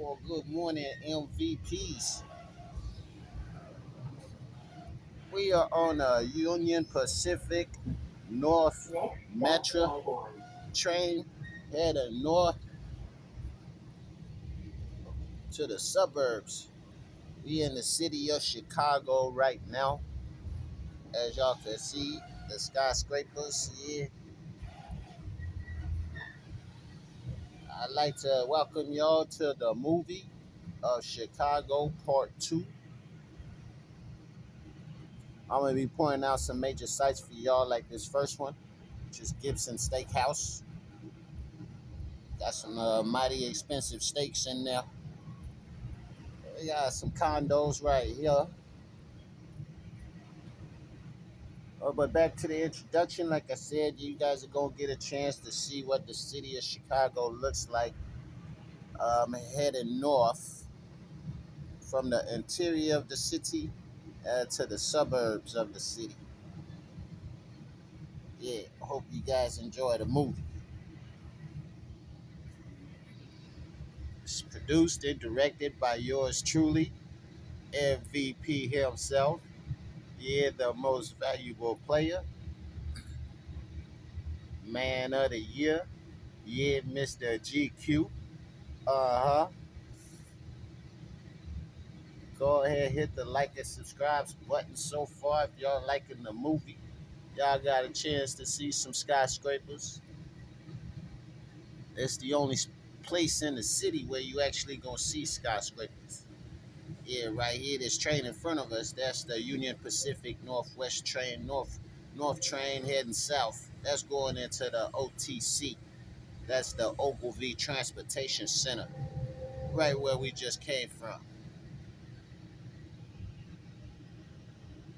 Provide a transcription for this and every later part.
Well, good morning, MVPs. We are on a Union Pacific North Metro train heading north to the suburbs. We in the city of Chicago right now. As y'all can see, the skyscrapers. Yeah, I'd like to welcome y'all to the movie of Chicago Part 2. I'm going to be pointing out some major sites for y'all like this first one, which is Gibson Steakhouse. Got some mighty expensive steaks in there. We got some condos right here. But back to the introduction, like I said, you guys are going to get a chance to see what the city of Chicago looks like heading north from the interior of the city to the suburbs of the city. Yeah, hope you guys enjoy the movie. It's produced and directed by yours truly, MVP himself. Yeah, the most valuable player, man of the year. Yeah, Mr. GQ. Uh huh. Go ahead, hit the like and subscribe button so far if y'all liking the movie. Y'all got a chance to see some skyscrapers. It's the only place in the city where you actually gonna see skyscrapers. Yeah, right here, this train in front of us, that's the Union Pacific Northwest train, North train heading south. That's going into the OTC. That's the Ogilvy Transportation Center, right where we just came from.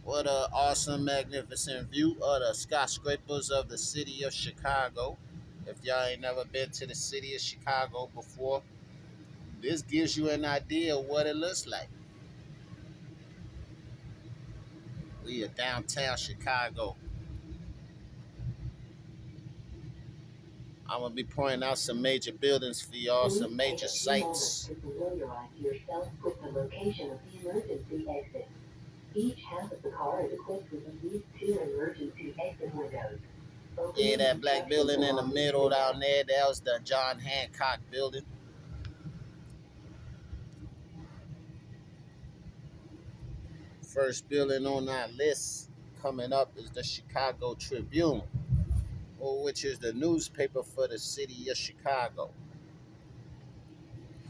What a awesome, magnificent view of the skyscrapers of the city of Chicago. If y'all ain't never been to the city of Chicago before, this gives you an idea of what it looks like. We are downtown Chicago. I'm gonna be pointing out some major buildings for y'all, some major sites. To familiarize yourself with the location of the emergency exit. Each half of the car is equipped with at least two emergency exit windows. Yeah, that black building in the middle down there, that was the John Hancock building. First building on our list coming up is the Chicago Tribune, which is the newspaper for the city of Chicago.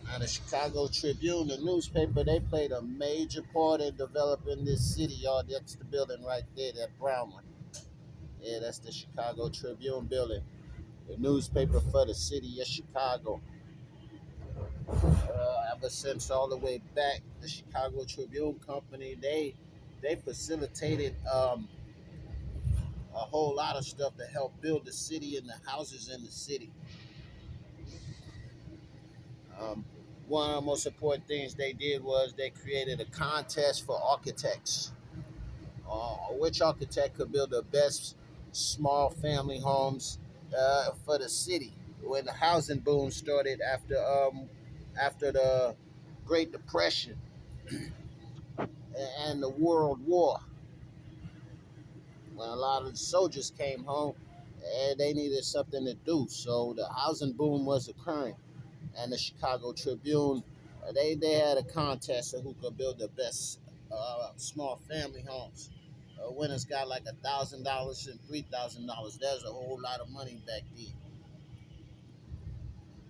Now, the Chicago Tribune, the newspaper, they played a major part in developing this city, y'all. That's the building right there, that brown one. Yeah, that's the Chicago Tribune building, the newspaper for the city of Chicago. Ever since all the way back, the Chicago Tribune Company, they facilitated a whole lot of stuff to help build the city and the houses in the city. Um, One of the most important things they did was they created a contest for architects. Which architect could build the best small family homes for the city? When the housing boom started after the Great Depression and the World War, when a lot of the soldiers came home, and they needed something to do, so the housing boom was occurring. And the Chicago Tribune, they had a contest of who could build the best small family homes. Winners got like $1,000 and $3,000. That's a whole lot of money back then.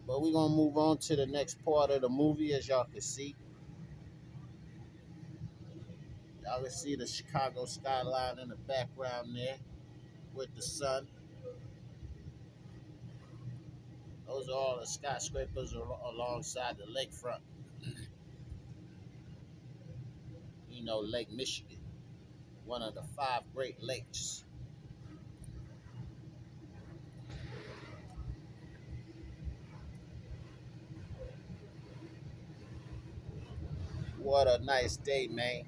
But we're gonna move on to the next part of the movie. As y'all can see, y'all can see the Chicago skyline in the background there with the sun. Those are all the skyscrapers alongside the lakefront. You know, Lake Michigan, one of the five Great Lakes. What a nice day, man.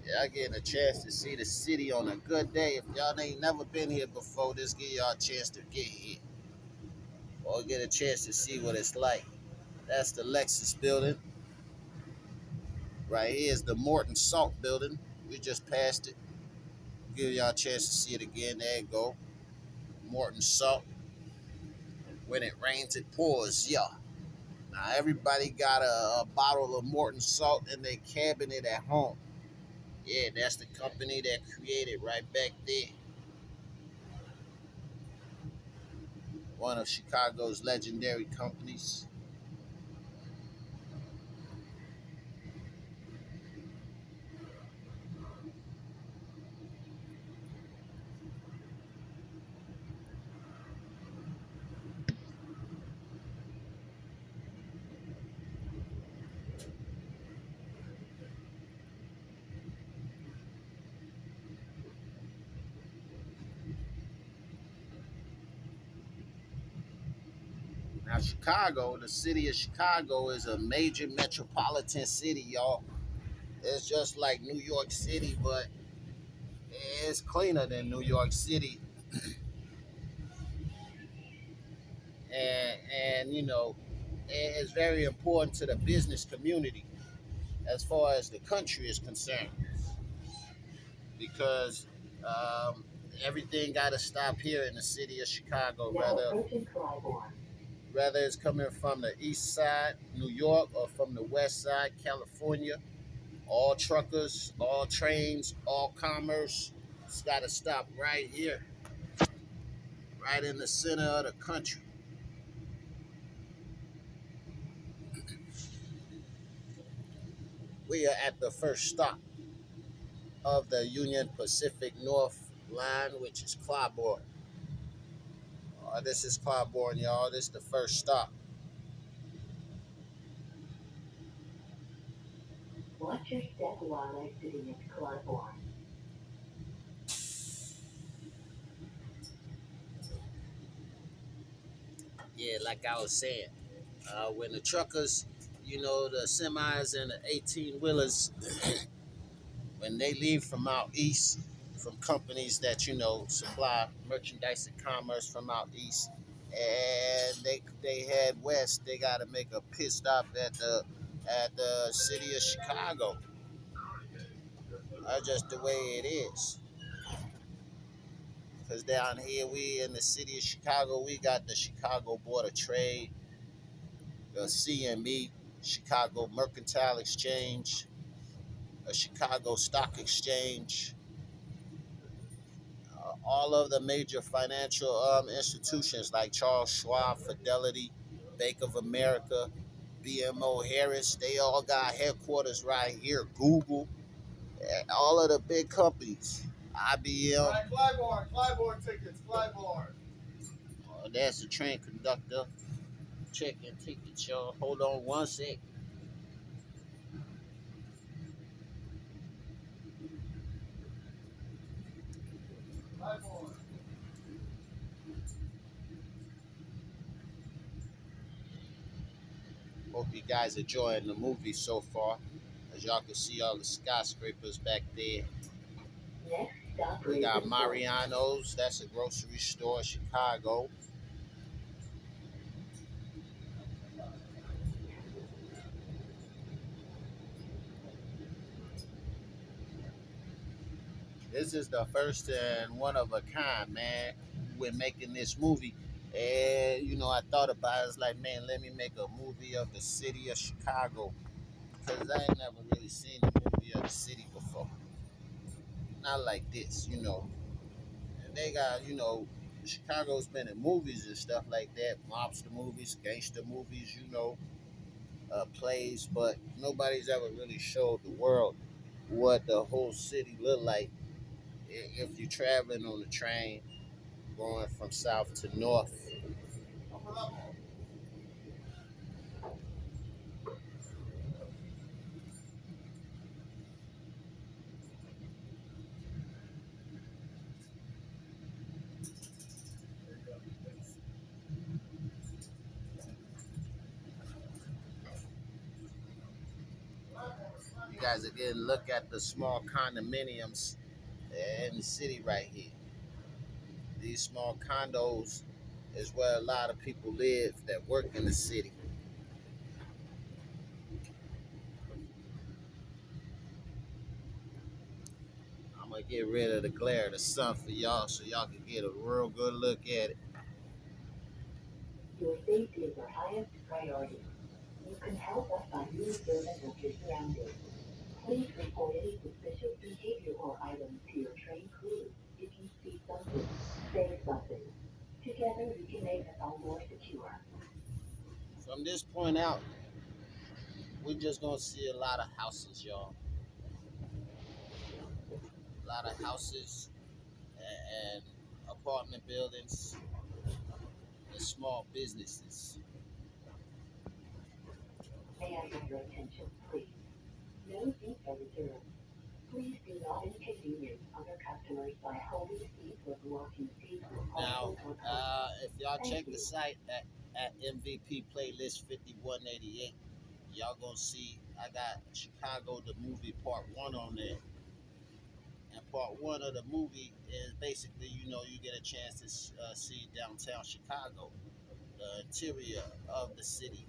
Y'all getting a chance to see the city on a good day. If y'all ain't never been here before, this give y'all a chance to get here or get a chance to see what it's like. That's the Lexus building. Right here is the Morton Salt building. We just passed it. Give y'all a chance to see it again. There you go. Morton Salt. When it rains, it pours. Yeah. Now everybody got a bottle of Morton Salt in their cabinet at home. Yeah, that's the company that created right back there. One of Chicago's legendary companies. Now, Chicago, the city of Chicago, is a major metropolitan city, y'all. It's just like New York City, but it's cleaner than New York City. And it's very important to the business community as far as the country is concerned because um, everything got to stop here in the city of Chicago, whether it's coming from the east side, New York, or from the west side, California. All truckers, all trains, all commerce, it's got to stop right here, right in the center of the country. We are at the first stop of the Union Pacific North Line, which is Claiborne. This is Claiborne, y'all. This is the first stop. Watch your step while exiting at Claiborne. Yeah, like I was saying, when the truckers, the semis and the 18 wheelers, when they leave from out east, from companies that supply merchandise and commerce from out east, and they head west, they got to make a pit stop at the city of Chicago. That's just the way it is. Because down here, we in the city of Chicago, we got the Chicago Board of Trade, the CME, Chicago Mercantile Exchange, a Chicago Stock Exchange, all of the major financial institutions like Charles Schwab, Fidelity, Bank of America, BMO Harris, they all got headquarters right here. Google, all of the big companies, IBM. All right, Clybourne tickets, Clybourne. That's the train conductor checking tickets, y'all. Hold on one sec. Hope you guys enjoying the movie so far. As y'all can see all the skyscrapers back there. We got Mariano's, that's a grocery store in Chicago. This is the first and one of a kind, man. When making this movie, and I thought about it. It's like, man, let me make a movie of the city of Chicago because I ain't never really seen a movie of the city before. Not like this. And they got, Chicago's been in movies and stuff like that, mobster movies, gangster movies, plays, but nobody's ever really showed the world what the whole city look like if you're traveling on the train going from south to north. You guys again look at the small condominiums in the city right here. These small condos is where a lot of people live that work in the city. get rid of the glare of the sun for y'all so y'all can get a real good look at it. Your safety is our highest priority. You can help us by being observant of your surroundings. Please report any suspicious behavior or items to your train crew. If you see something, say something. Together we can make us all more secure. From this point out, we're just gonna see a lot of houses, y'all. A lot of houses and apartment buildings and small businesses. May I have your attention, please? No seats are reserved. Please do not inconvenience other customers by holding seats or blocking seats with parcels or if y'all check the site at MVP Playlist 5188, y'all gonna see I got Chicago the movie part one on there. And part one of the movie is basically, you get a chance to see downtown Chicago, the interior of the city,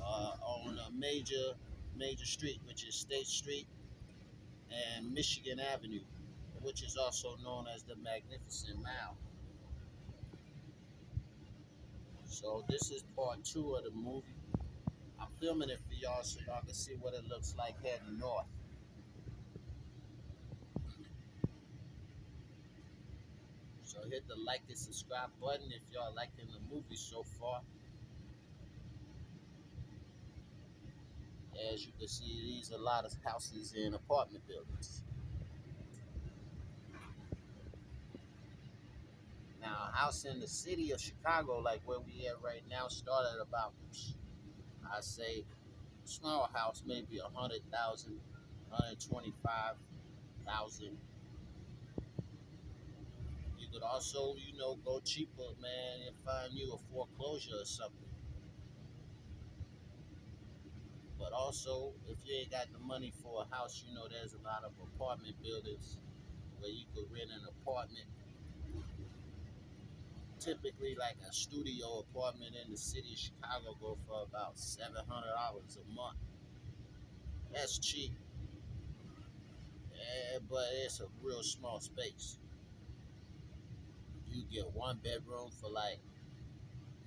on a major street, which is State Street and Michigan Avenue, which is also known as the Magnificent Mile. So this is part two of the movie. I'm filming it for y'all so y'all can see what it looks like heading north. So hit the like and subscribe button if y'all liking the movie so far. As you can see, these are a lot of houses and apartment buildings. Now, a house in the city of Chicago, like where we at right now, started about, I say, small house, maybe 100,000, 125,000. You could also, go cheaper, man, and find you a foreclosure or something. But also, if you ain't got the money for a house, there's a lot of apartment buildings where you could rent an apartment. Typically, like a studio apartment in the city of Chicago, go for about $700 a month. That's cheap, but it's a real small space. You get one bedroom for like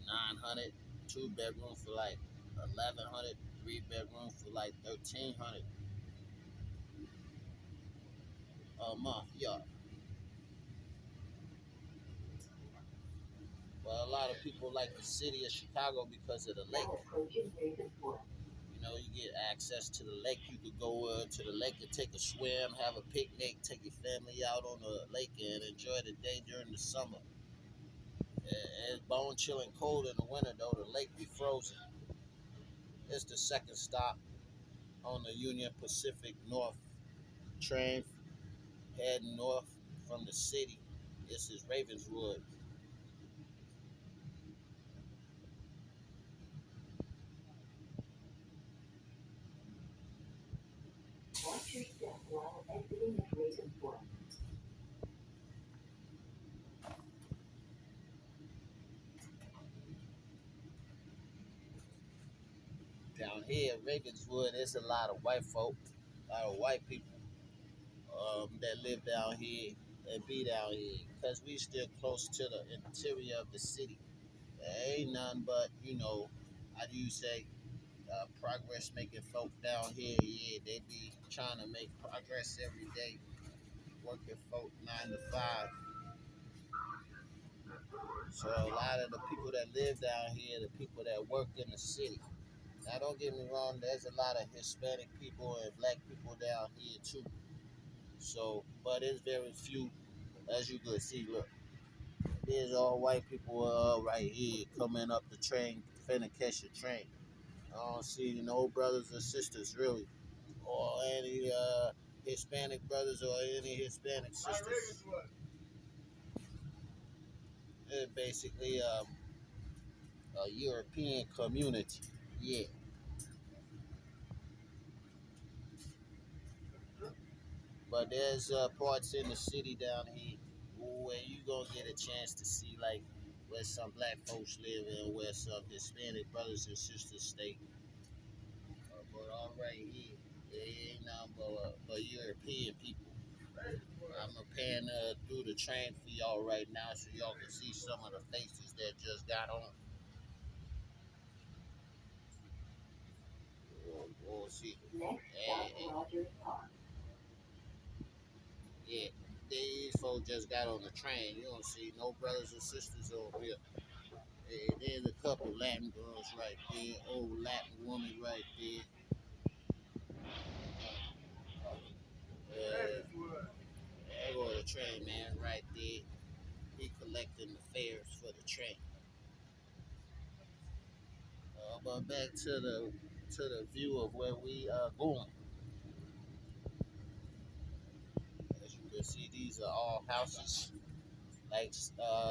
900, two bedroom for like 1100, three bedroom for like 1300 a month. Yeah, but a lot of people like the city of Chicago because of the lake. You get access to the lake. You could go to the lake and take a swim, have a picnic, take your family out on the lake and enjoy the day during the summer. It's bone chilling cold in the winter though. The lake be frozen. It's the second stop on the Union Pacific North train heading north from the city. This is Ravenswood. Watch your step while exiting at Ravenswood. Down here in Ravenswood, there's a lot of white folk, a lot of white people that live down here and be down here because we still close to the interior of the city. There ain't nothing but, how do you say, progress making folk down here. Yeah, they be trying to make progress every day, working folk 9 to 5. So a lot of the people that live down here, the people that work in the city. Now don't get me wrong, there's a lot of Hispanic people and black people down here too. So, but it's very few, as you can see. Look, there's all white people right here coming up the train, finna catch the train. I don't see no brothers or sisters really, or any Hispanic brothers or any Hispanic sisters. It's basically a European community. Yeah, but there's parts in the city down here where you gonna get a chance to see like where some black folks live and where some Hispanic brothers and sisters stay. But all right here, it ain't nothing but European people. I'm a pan through the train for y'all right now so y'all can see some of the faces that just got on. We'll see. Next stop, Rogers Park. Yeah, these folks just got on the train. You don't see no brothers or sisters over here. Hey, there's a couple Latin girls right there, old Latin woman right there. There go the train man right there. He collecting the fares for the train. But back to the view of where we are going. As you can see, these are all houses. Like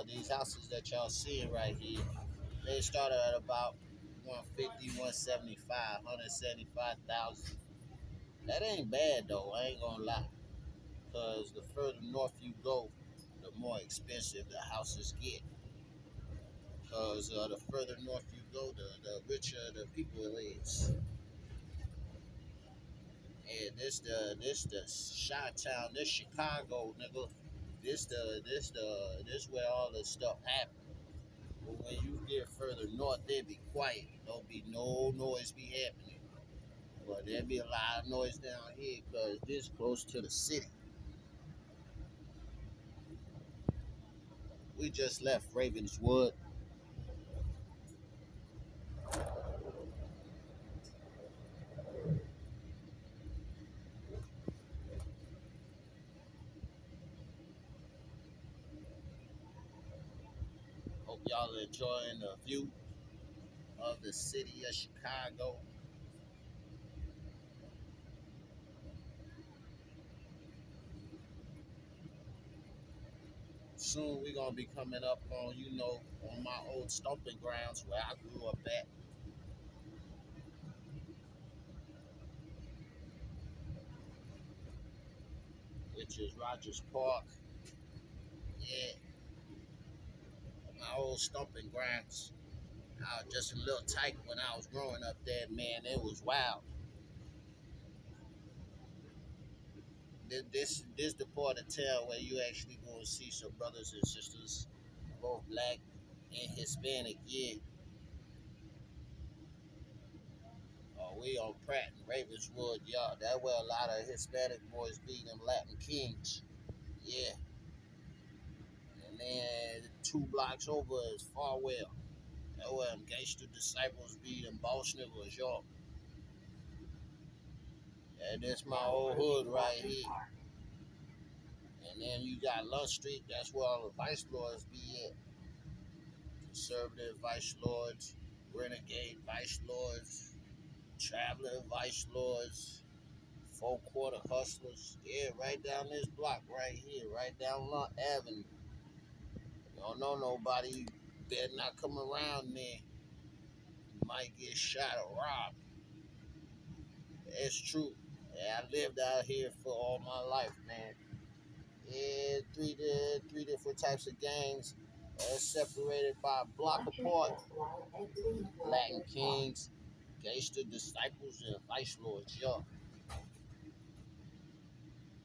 these houses that y'all seeing right here. They started at about 150, 175, 175,000. That ain't bad though. I ain't gonna lie. Cause the further north you go, the more expensive the houses get. Cause the further north you go, the richer the people is. And this the Chi-Town, this Chicago, nigga. This where all this stuff happens. But when you get further north, they be quiet. Don't be no noise be happening. But there be a lot of noise down here because this close to the city. We just left Ravenswood. Hope y'all enjoying the view of the city of Chicago. Soon we gonna be coming up on, on my old stomping grounds where I grew up at, which is Rogers Park. Yeah, my old stomping grounds. I was just a little tight when I was growing up there, man. It was wild. This the part of town where you actually gonna see some brothers and sisters, both black and Hispanic. Yeah, we on Pratt and Ravenswood, y'all. That where a lot of Hispanic boys be them Latin kings. Yeah, and then 2 blocks over is Farwell. That where them gangster disciples be them boss niggas, y'all. And this my old hood right here. And then you got Love Street. That's where all the vice lords be at. Conservative vice lords, renegade vice lords, traveling vice lords, four quarter hustlers. Yeah, right down this block right here, right down Lunt Avenue. You don't know nobody. You better not come around there. You might get shot or robbed. It's true. Yeah, I lived out here for all my life, man. Yeah, three different types of gangs, separated by a block apart. Latin kings, gangster disciples, and vice lords. Yo,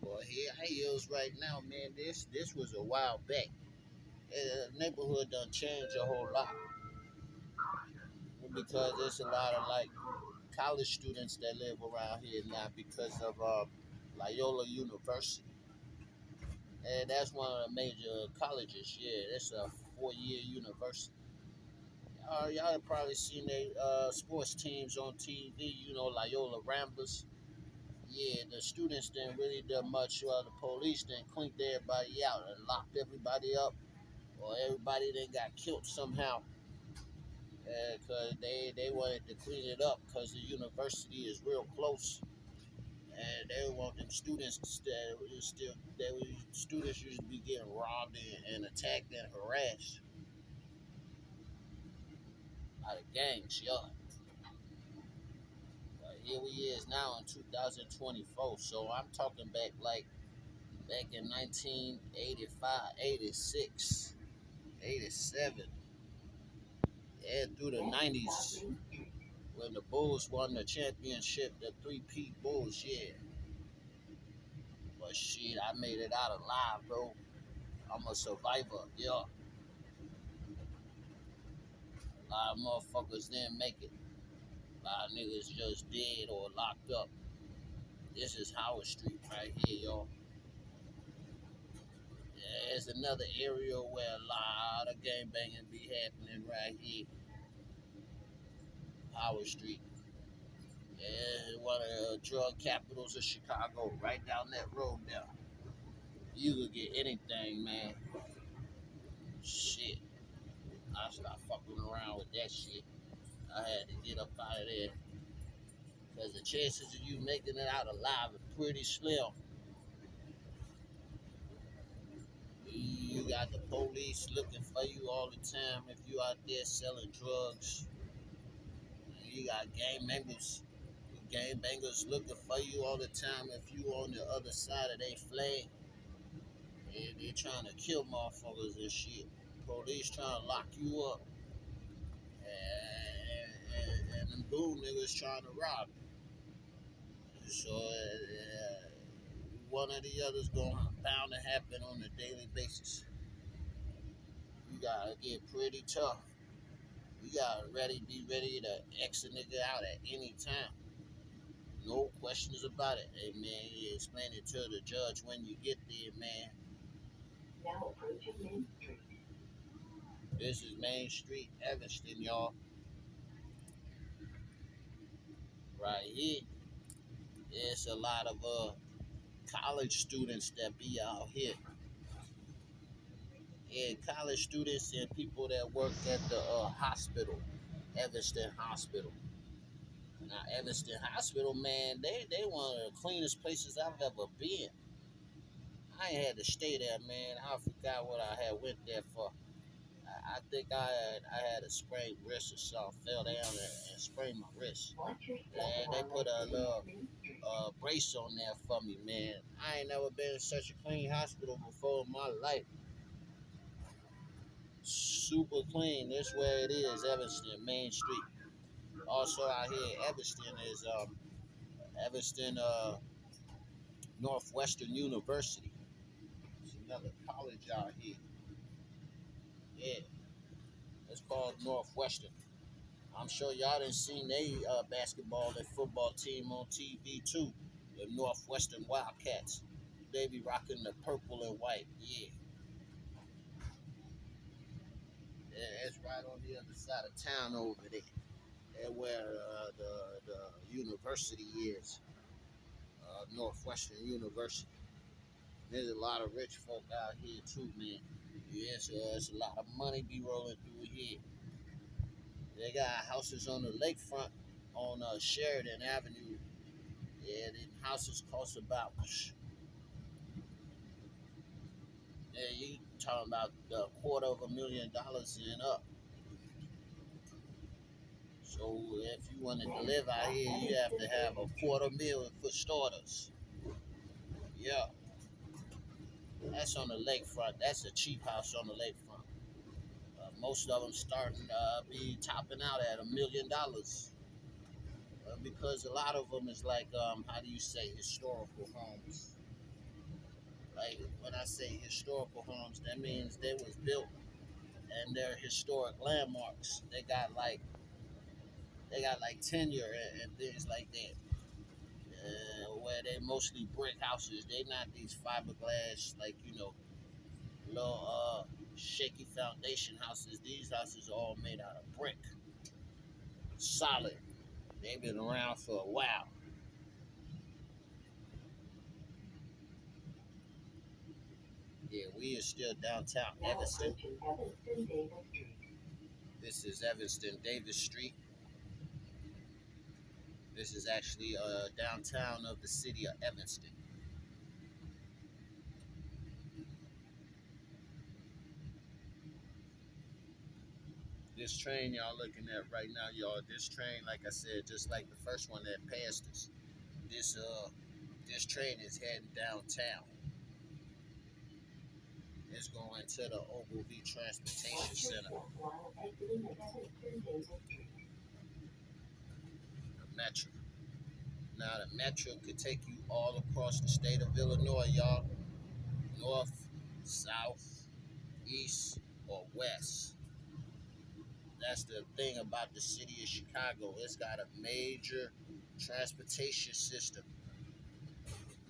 boy, here I is right now, man. This was a while back. The neighborhood done changed a whole lot because there's a lot of like college students that live around here now because of Loyola University. And that's one of the major colleges. Yeah, it's a 4-year university. Y'all have probably seen their sports teams on TV. Loyola Ramblers. Yeah, the students didn't really do much. The police didn't cleaned everybody out and locked everybody up, or everybody then got killed somehow. Because they wanted to clean it up because the university is real close, and they want them students that was still that was, students used to be getting robbed and attacked and harassed by the gangs. Yeah, but here we is now in 2024. So I'm talking back in 1985, 86, 87, and through the 90s when the Bulls won the championship, the 3-peat Bulls, yeah. But shit, I made it out alive, bro. I'm a survivor. Yeah. A lot of motherfuckers didn't make it. A lot of niggas just dead or locked up. This is Howard Street right here, y'all. Yeah, it's another area where a lot of gangbanging be happening right here. Howard Street. Yeah, one of the drug capitals of Chicago, right down that road there. You could get anything, man. Shit. I stopped fucking around with that shit. I had to get up out of there. Because the chances of you making it out alive are pretty slim. You got the police looking for you all the time if you out there selling drugs. You got gang bangers looking for you all the time if you on the other side of their flag. They trying to kill motherfuckers and shit. Police trying to lock you up. And them goon niggas trying to rob you. So one or the other's going bound to happen on a daily basis. You gotta get pretty tough. You gotta be ready to X a nigga out at any time. No questions about it. Hey man, you explain it to the judge when you get there, man. Now approaching Main Street. This is Main Street, Evanston, y'all. Right here. It's a lot of college students that be out here. Yeah, college students and people that work at the hospital, Evanston Hospital. Now, Evanston Hospital, man, they one of the cleanest places I've ever been. I ain't had to stay there, man. I forgot what I had went there for. I think I had a sprained wrist or something. Fell down and sprained my wrist. And they put a little brace on there for me, man. I ain't never been in such a clean hospital before in my life. Super clean. That's where it is, Evanston, Main Street. Also out here in Evanston is Evanston Northwestern University. It's another college out here. Yeah, it's called Northwestern. I'm sure y'all done seen they basketball and football team on TV too. The Northwestern Wildcats. They be rocking the purple and white. Yeah, it's right on the other side of town over there. That's where the university is. Northwestern University. There's a lot of rich folk out here too, man. Yeah, so there's a lot of money be rolling through here. They got houses on the lakefront on Sheridan Avenue. Yeah, the houses cost about, yeah, you talking about a $250,000 and up. So if you wanted to live out here, you have to have a $250,000 for starters. Yeah, that's on the lakefront. That's a cheap house on the lakefront. Most of them starting to be topping out at $1 million. Because a lot of them is like, how do you say, historical homes. Like when I say historical homes, that means they was built and they're historic landmarks. They got like tenure and things like that. Where they mostly brick houses. They not these fiberglass like little shaky foundation houses. These houses are all made out of brick, solid. They've been around for a while. Yeah, we are still downtown Evanston. This is Evanston Davis Street. This is actually downtown of the city of Evanston. This train y'all looking at right now, y'all. This train, like I said, just like the first one that passed us. This train is heading downtown. It's going to the Ogilvy Transportation Center, the Metro. Now the metro could take you all across the state of Illinois, y'all. North, south, east, or west. That's the thing about the city of Chicago. It's got a major transportation system.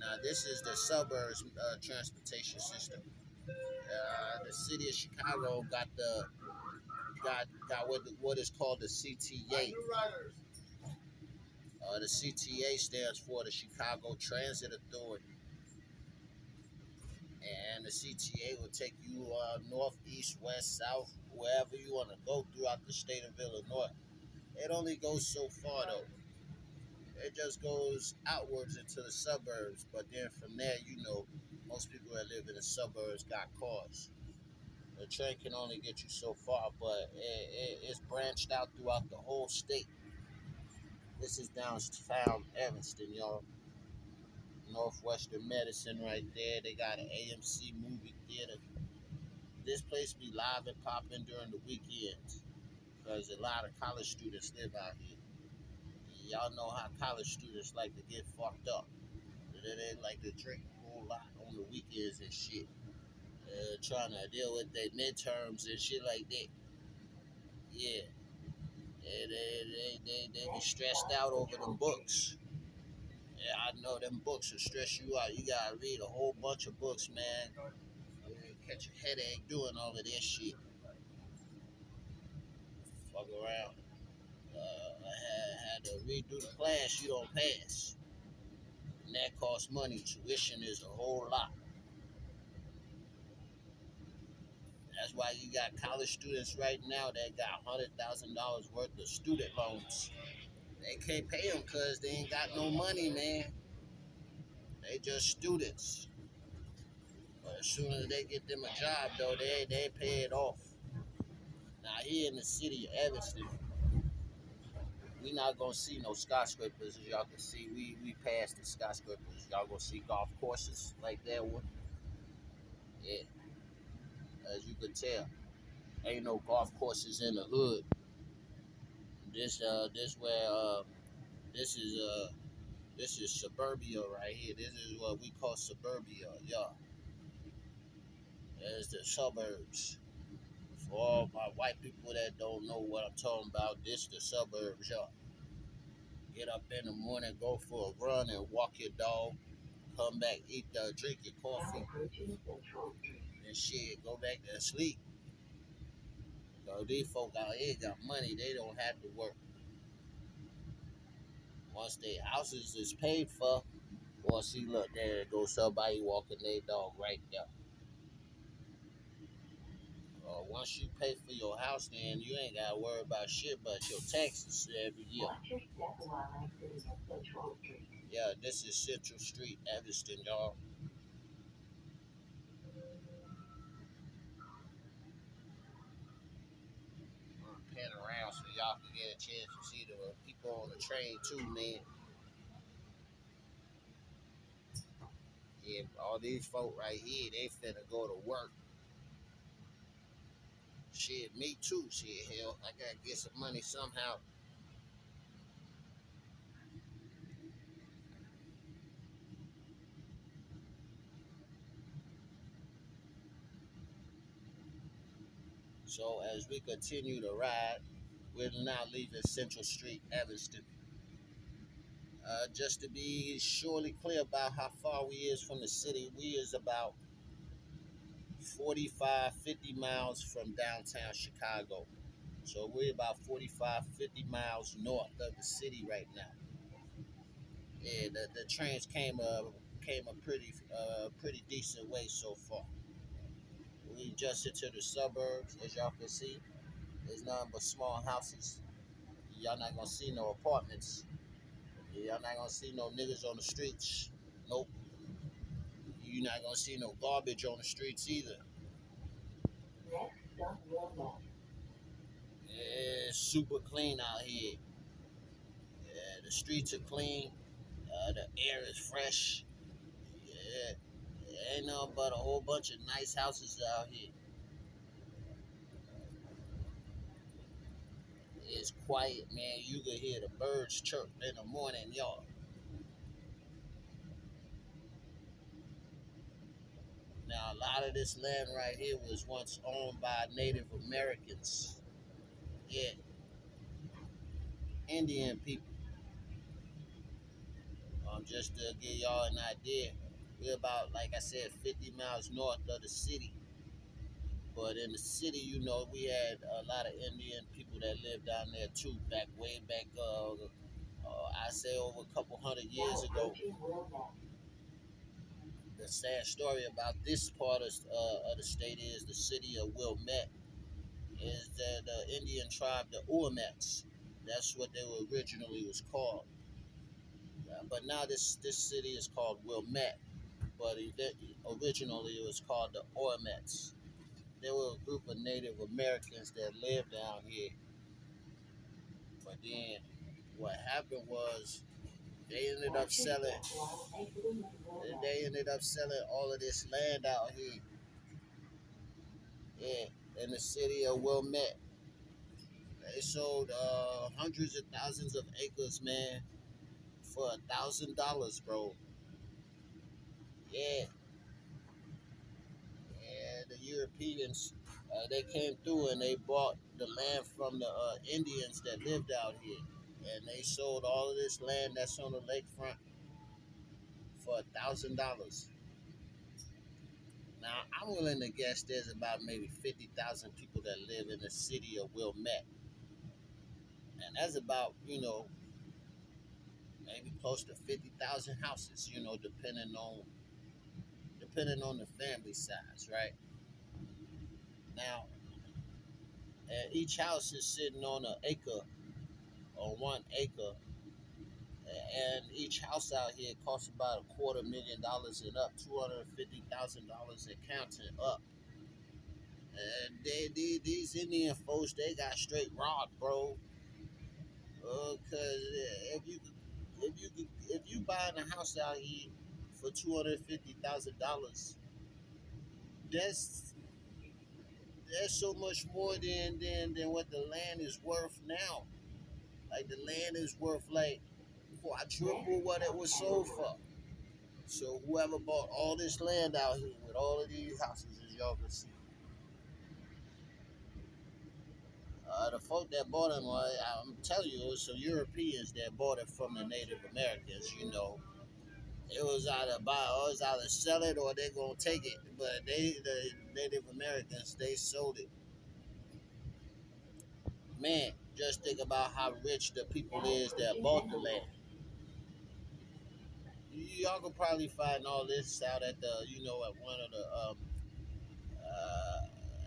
Now this is the suburbs transportation system. The city of Chicago got what is called the CTA. The CTA stands for the Chicago Transit Authority, and the CTA will take you north, east, west, south, wherever you want to go throughout the state of Illinois. It only goes so far though. It just goes outwards into the suburbs, but then from there, most people that live in the suburbs got cars. The train can only get you so far, but it's branched out throughout the whole state. This is downtown Evanston, y'all. Northwestern Medicine right there. They got an AMC movie theater. This place be live and popping during the weekends because a lot of college students live out here. Y'all know how college students like to get fucked up. They like to drink a whole lot on the weekends and shit. Trying to deal with their midterms and shit like that. Yeah. They be stressed out over them books. Yeah, I know them books will stress you out. You gotta read a whole bunch of books, man. Catch a headache doing all of this shit. Fuck around. Had to redo the class, you don't pass. And that costs money. Tuition is a whole lot. That's why you got college students right now that got $100,000 worth of student loans. They can't pay them because they ain't got no money, man. They just students. But as soon as they get them a job, though, they pay it off. Now here in the city of Evanston, we not gonna see no skyscrapers. As y'all can see, we passed the skyscrapers. Y'all gonna see golf courses like that one. Yeah, as you could tell, ain't no golf courses in the hood. This where this is this is suburbia right here. This is what we call suburbia. Yeah, there's the suburbs. For all my white people that don't know what I'm talking about, this the suburbs. Yeah, get up in the morning, go for a run, and walk your dog. Come back, drink your coffee, and shit, go back to sleep. So these folk out here got money, they don't have to work. Once their houses is paid for, well, see, look, there goes somebody walking their dog right there. Once you pay for your house, then you ain't got to worry about shit but your taxes every year. Watch your step while exiting at Central Street. Yeah, this is Central Street, Evanston, y'all. I'm gonna pan around so y'all can get a chance to see the people on the train too, man. Yeah, all these folk right here, they finna go to work. Shit, me too. Shit, hell, I gotta get some money somehow. So as we continue to ride, we're now leaving Central Street, Evanston. Just to be surely clear about how far we is from the city, we is about 45, 50 miles from downtown Chicago. So we're about 45, 50 miles north of the city right now. Yeah, the trains came a pretty decent way so far. We just into the suburbs, as y'all can see. There's nothing but small houses. Y'all not gonna see no apartments. Y'all not gonna see no niggas on the streets. Nope. You're not gonna see no garbage on the streets either. Next stop, Walmart. It's super clean out here. Yeah, the streets are clean. The air is fresh. Yeah, ain't nothing but a whole bunch of nice houses out here. It's quiet, man. You can hear the birds chirp in the morning, y'all. Now, a lot of this land right here was once owned by Native Americans. Yeah, Indian people. Just to give y'all an idea, we're about, like I said, 50 miles north of the city. But in the city, we had a lot of Indian people that lived down there too, way back, I say over a couple hundred years ago. The sad story about this part of the state is the city of Wilmette is that the Indian tribe, the Uamets. That's what they were originally was called. But now this city is called Wilmette. But originally it was called the Uamets. They were a group of Native Americans that lived down here. But then what happened was they ended up selling. They ended up selling all of this land out here. Yeah, in the city of Wilmette. They sold hundreds of thousands of acres, man, for $1,000, bro. Yeah, and the Europeans, they came through and they bought the land from the Indians that lived out here, and they sold all of this land that's on the lakefront for $1,000. Now, I'm willing to guess there's about maybe 50,000 people that live in the city of Wilmette, and that's about maybe close to 50,000 houses, depending on the family size, right? Now, each house is sitting on an acre or 1 acre, and each house out here costs about $250,000 and up, $250,000 and counting up. And these Indian folks, they got straight robbed, bro. Cause if you buying a house out here for $250,000, that's that's so much more than what the land is worth now. Like the land is worth like quadruple what it was sold for. So whoever bought all this land out here with all of these houses, as y'all can see, the folk that bought them, I'm telling you, it was some Europeans that bought it from the Native Americans. It was either buy, or it was either sell it or they gonna take it. But the Native Americans, they sold it. Man, just think about how rich the people is that bought the land. Y'all can probably find all this out at at one of the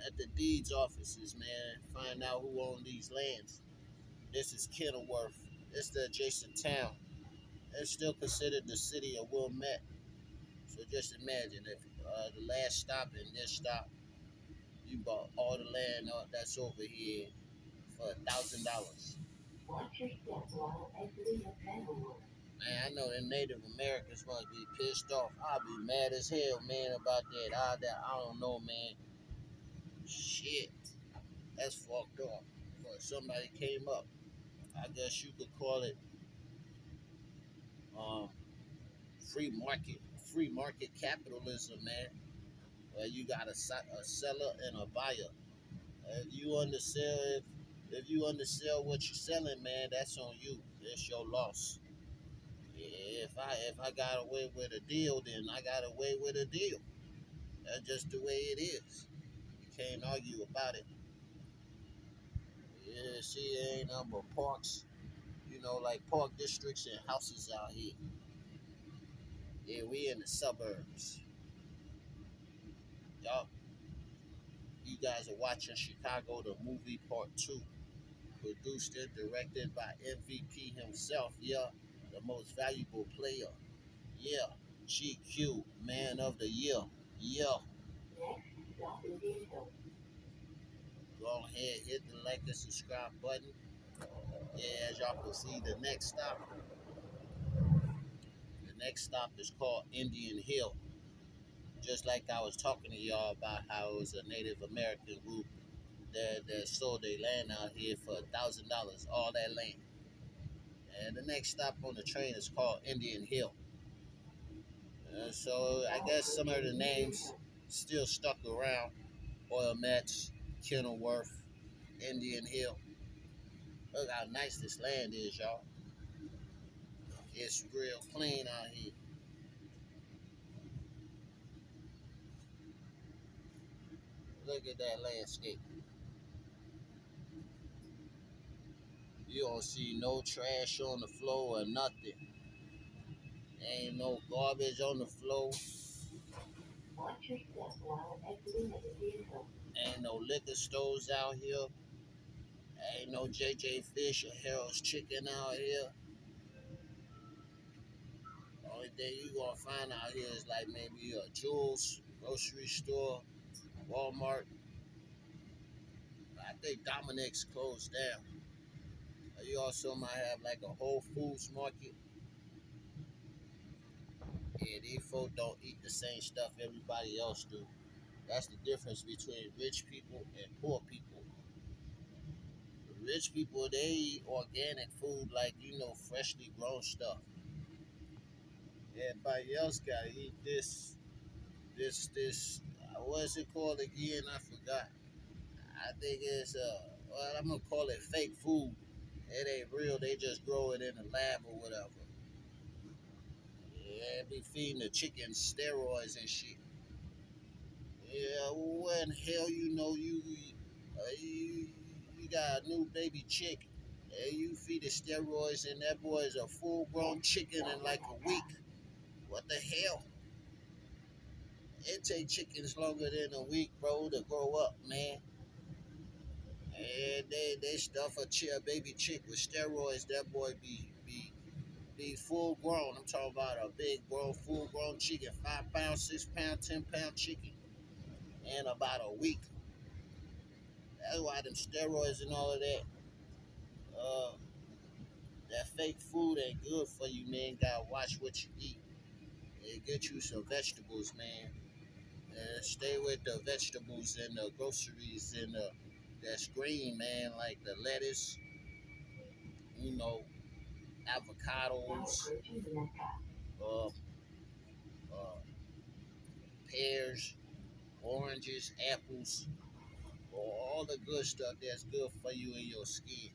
at the deeds offices, man. Find out who owned these lands. This is Kenilworth. It's the adjacent town. It's still considered the city of Wilmette. So just imagine if the last stop and this stop, you bought all the land that's over here for $1,000. Man, I know the Native Americans must be pissed off. I'll be mad as hell, man, about that. I don't know, man. Shit, that's fucked up. But somebody came up. I guess you could call it um, free market capitalism, man. Where you got a seller and a buyer. If you undersell, if you undersell what you're selling, man, that's on you. It's your loss. If I got away with a deal, then I got away with a deal. That's just the way it is. You can't argue about it. Yeah, see, it ain't nothing but parks, like park districts and houses out here. Yeah, we in the suburbs. Y'all, you guys are watching Chicago, the movie Part 2, produced and directed by MVP himself. Yeah, the most valuable player. Yeah, GQ, Man of the Year. Yeah, go ahead, hit the like and subscribe button. Yeah, as y'all can see, the next stop is called Indian Hill. Just like I was talking to y'all about how it was a Native American group that sold their land out here for $1,000, all that land. And the next stop on the train is called Indian Hill. So I guess still stuck around. Oil Mats, Kenilworth, Indian Hill. Look how nice this land is, y'all. It's real clean out here. Look at that landscape. You don't see no trash on the floor or nothing. Ain't no garbage on the floor. Watch your step while exiting the vehicle. Ain't no liquor stores out here. Ain't no JJ Fish or Harold's Chicken out here. Only thing you gonna find out here is like maybe a Jewel's grocery store, Walmart. I think Dominic's closed down. You also might have like a Whole Foods market. Yeah, these folks don't eat the same stuff everybody else do. That's the difference between rich people and poor people. Rich people, they eat organic food like, freshly grown stuff. Everybody else gotta eat this. What's it called again? I forgot. I think it's well, I'm gonna call it fake food. It ain't real. They just grow it in a lab or whatever. Yeah, be feeding the chickens steroids and shit. Yeah, when hell you got a new baby chick and you feed it steroids and that boy is a full grown chicken in like a week. What the hell? It take chickens longer than a week, bro, to grow up, man. And they stuff a baby chick with steroids. That boy be full grown. I'm talking about a big grown, full grown chicken, 5 pound, 6 pound, 10 pound chicken, in about a week. That's why them steroids and all of uh, that fake food ain't good for you, man. Gotta watch what you eat. And get you some vegetables, man. And stay with the vegetables and the groceries and that's green, man, like the lettuce, you know, avocados, uh, uh, pears, oranges, apples, all the good stuff that's good for you and your skin.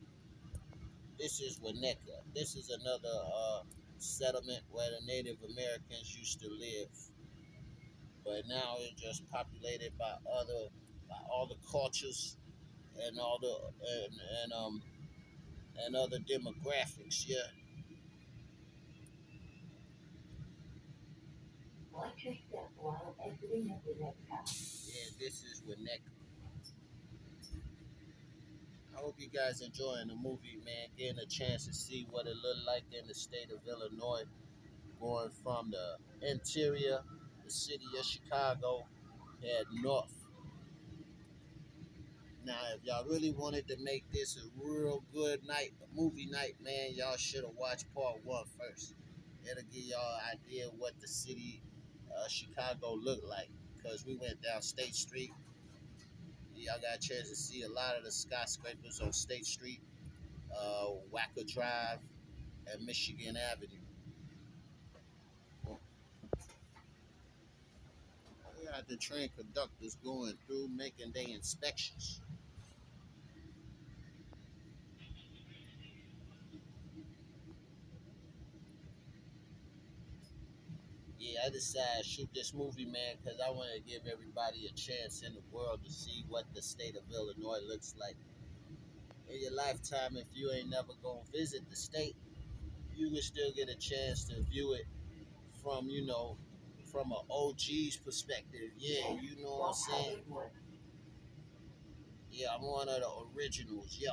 This is Winnetka. This is another settlement where the Native Americans used to live, but now it's just populated by all the cultures and all the and other demographics. Yeah. Watch your step while exiting the Winnetka. Yeah, this is Winnetka. I hope you guys enjoying the movie, man. Getting a chance to see what it looked like in the state of Illinois, going from the interior, the city of Chicago, head north. Now, if y'all really wanted to make this a real good night, a movie night, man, y'all should have watched part one first. It'll give y'all an idea what the city of Chicago looked like. Because we went down State Street. Y'all got a chance to see a lot of the skyscrapers on State Street, Wacker Drive, and Michigan Avenue. We got the train conductors going through making their inspections. Yeah, I decided to shoot this movie, man, because I want to give everybody a chance in the world to see what the state of Illinois looks like. In your lifetime, if you ain't never going to visit the state, you can still get a chance to view it from, from an OG's perspective. Yeah, you know what I'm saying? Yeah, I'm one of the originals. Yeah.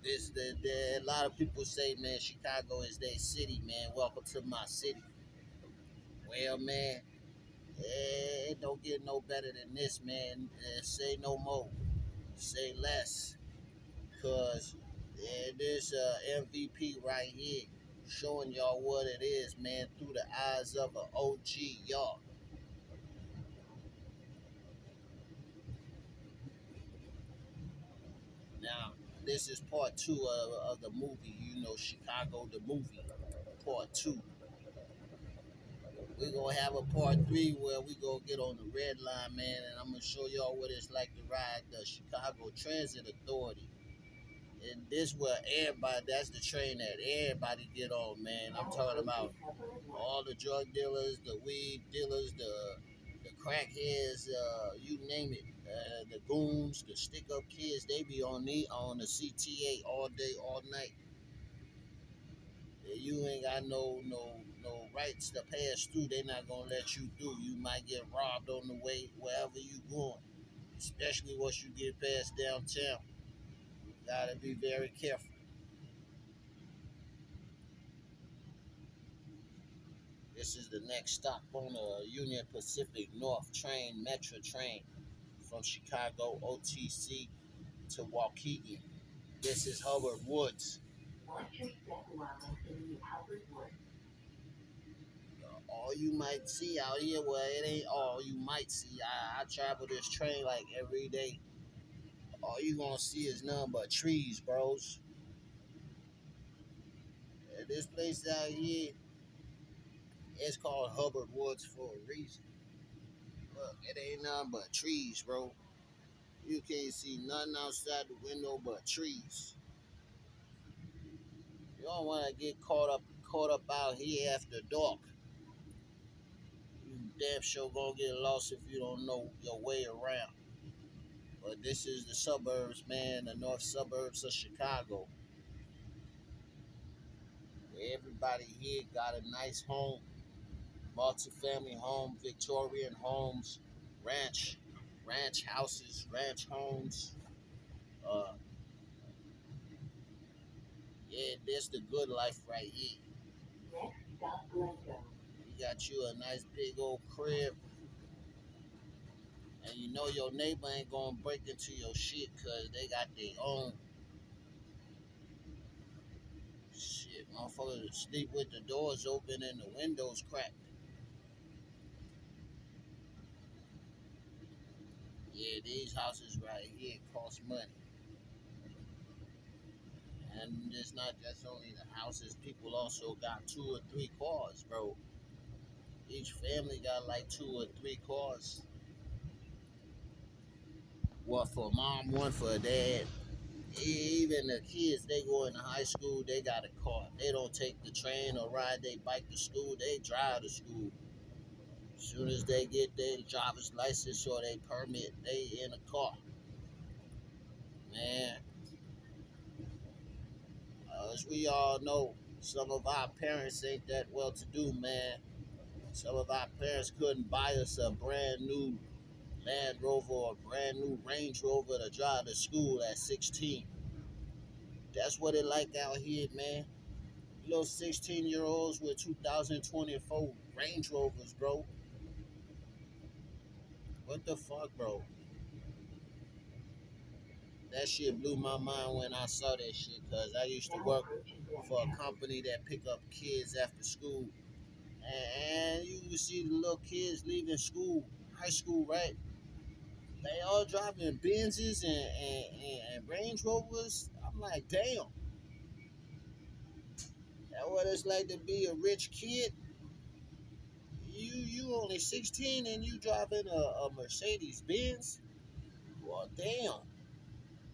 A lot of people say, man, Chicago is their city, man. Welcome to my city. Well, man, it don't get no better than this, man. Say no more, say less, cause this MVP right here showing y'all what it is, man, through the eyes of an OG, y'all. Now, this is part two of the movie, Chicago the movie, part two. We're gonna have a part 3 where we go get on the red line, man, and I'm gonna show y'all what it's like to ride the Chicago Transit Authority. And this where everybody, that's the train that everybody get on, man. I'm talking about all the drug dealers, the weed dealers, the crackheads, you name it. The goons, the stick up kids, they be on the CTA all day, all night. You ain't got no rights to pass through. They not gonna let you through. You might get robbed on the way wherever you going, especially once you get past downtown. Gotta be very careful. This is the next stop on the Union Pacific North train, Metro train from Chicago OTC to Waukegan. This is Hubbard Woods. Watch your step while exiting Hubbard Woods. All you might see out here, well, it ain't all you might see. I travel this train like every day. All you gonna see is nothing but trees, bros. And this place out here, it's called Hubbard Woods for a reason. Look, it ain't nothing but trees, bro. You can't see nothing outside the window but trees. You don't want to get caught up out here after dark. You damn sure gonna get lost if you don't know your way around. But this is the suburbs, man, the north suburbs of Chicago. Where everybody here got a nice home, multi-family home, Victorian homes, ranch, ranch houses, ranch homes. Uh, yeah, this the good life right here. Next stop, Glencoe. You got you a nice big old crib, and you know your neighbor ain't gonna break into your shit because they got their own shit. Motherfuckers sleep with the doors open and the windows cracked. Yeah, these houses right here cost money. And it's not just only the houses, people also got 2 or 3 cars, bro. Each family got like 2 or 3 cars. One for mom, one for dad. Even the kids, they go into high school, they got a car. They don't take the train or ride their bike to school, they drive to school. As soon as they get their driver's license or their permit, they in a car. Man, as we all know, some of our parents ain't that well to do, man. Some of our parents couldn't buy us a brand new Land Rover or a brand new Range Rover to drive to school at 16. That's what it like out here, man. Little 16-year-olds with 2024 Range Rovers, bro. What the fuck, bro? That shit blew my mind when I saw that shit, cause I used to work for a company that pick up kids after school, and you see the little kids leaving school, high school, right? They all driving Benzes and Range Rovers. I'm like, damn, that what it's like to be a rich kid. You only 16 and you driving a Mercedes Benz. Well, damn.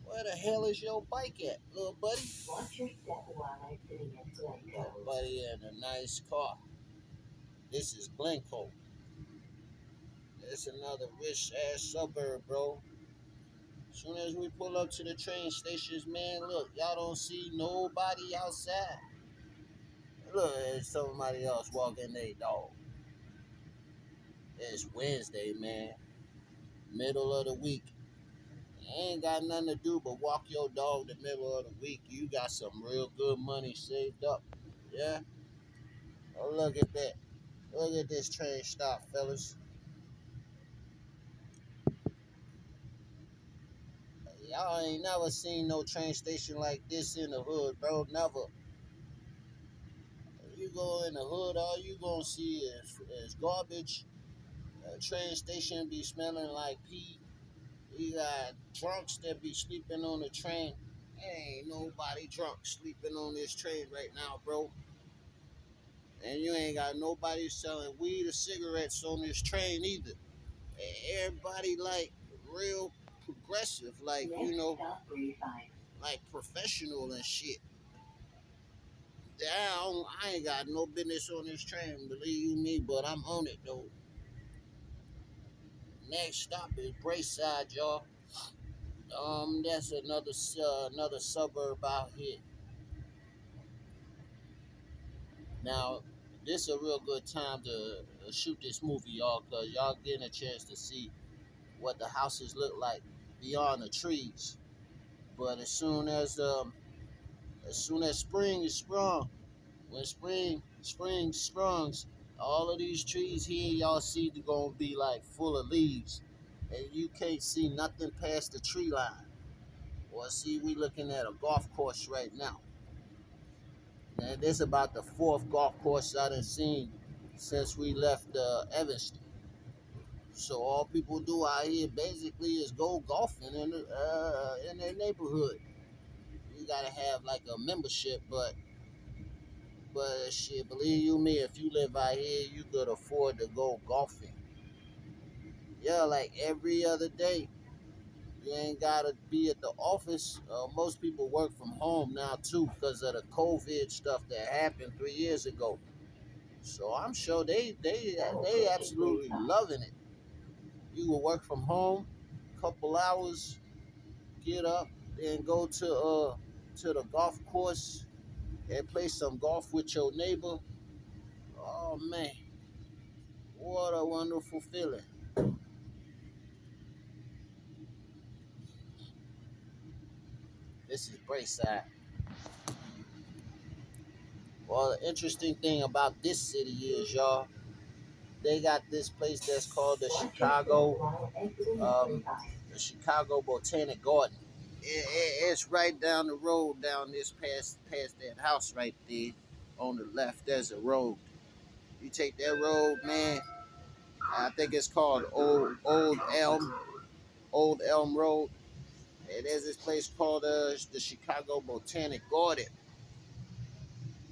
Where the hell is your bike at, little buddy? Watch your step while exiting at Glencoe. Little buddy in a nice car. This is Glencoe. It's another rich ass suburb, bro. As soon as we pull up to the train stations, man, look, y'all don't see nobody outside. Look, there's somebody else walking their dog. It's Wednesday, man. Middle of the week. You ain't got nothing to do but walk your dog the middle of the week. You got some real good money saved up. Yeah? Oh, look at that. Look at this train stop, fellas. Y'all ain't never seen no train station like this in the hood, bro. Never. You go in the hood, all you gonna see is garbage. Train station be smelling like pee. You got drunks that be sleeping on the train. Ain't nobody drunk sleeping on this train right now, bro. And you ain't got nobody selling weed or cigarettes on this train either. Everybody like real progressive, like like professional and shit. Down, I ain't got no business on this train, believe you me, but I'm on it though. Next stop is Brayside, y'all. That's another suburb out here. Now, this is a real good time to shoot this movie, y'all, cause y'all getting a chance to see what the houses look like beyond the trees. But as soon as spring is sprung, when spring sprungs, all of these trees here y'all see they're gonna be like full of leaves, and you can't see nothing past the tree line. Well, see, we looking at a golf course right now. And this about the fourth golf course I done seen since we left Evanston. So all people do out here basically is go golfing in their neighborhood. You gotta have like a membership, but shit, believe you me, if you live out here, you could afford to go golfing. Yeah, like every other day. You ain't gotta be at the office. Most people work from home now too because of the COVID stuff that happened 3 years ago. So I'm sure they absolutely loving it. You will work from home, couple hours, get up, then go to the golf course and play some golf with your neighbor. Oh man, what a wonderful feeling. This is Brayside. Well, the interesting thing about this city is, y'all, they got this place that's called the Chicago Botanic Garden. It's right down the road, down this past that house right there. On the left, there's a road. You take that road, man. I think it's called Old Elm Road. And there's this place called the Chicago Botanic Garden.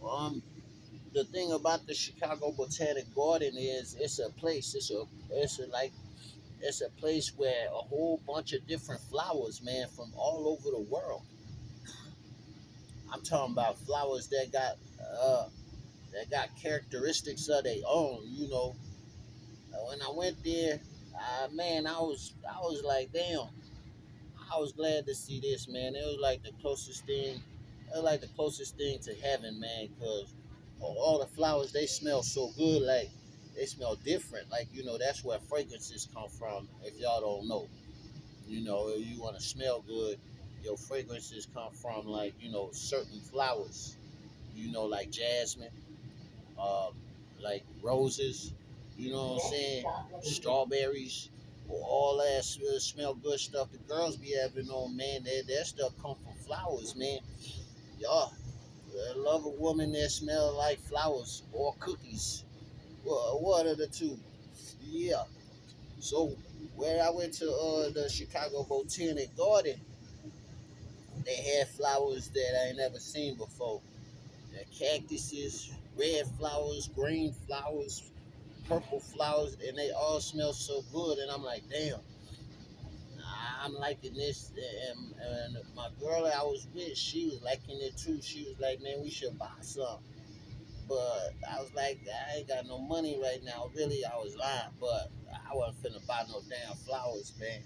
Um, the thing about the Chicago Botanic Garden is it's a place. It's a place where a whole bunch of different flowers, man, from all over the world. I'm talking about flowers that got characteristics of their own. You know, when I went there, man, I was like, damn, I was glad to see this, man. It was like the closest thing. It was like the closest thing to heaven, man, because all the flowers they smell so good, like they smell different. Like that's where fragrances come from. If y'all don't know, if you want to smell good, your fragrances come from like certain flowers. Like jasmine, um, like roses. You know what I'm saying? Strawberries, all that smell good stuff. The girls be having on, man. That stuff come from flowers, man. Y'all, I love a woman that smell like flowers or cookies. Well, what are the two? Yeah. So when I went to the Chicago Botanic Garden, they had flowers that I ain't never seen before. The cactuses, red flowers, green flowers, purple flowers, and they all smell so good. And I'm like, damn, I'm liking this. And my girl I was with, she was liking it too. She was like, man, we should buy some. But I was like, I ain't got no money right now. Really, I was lying, but I wasn't finna buy no damn flowers, man.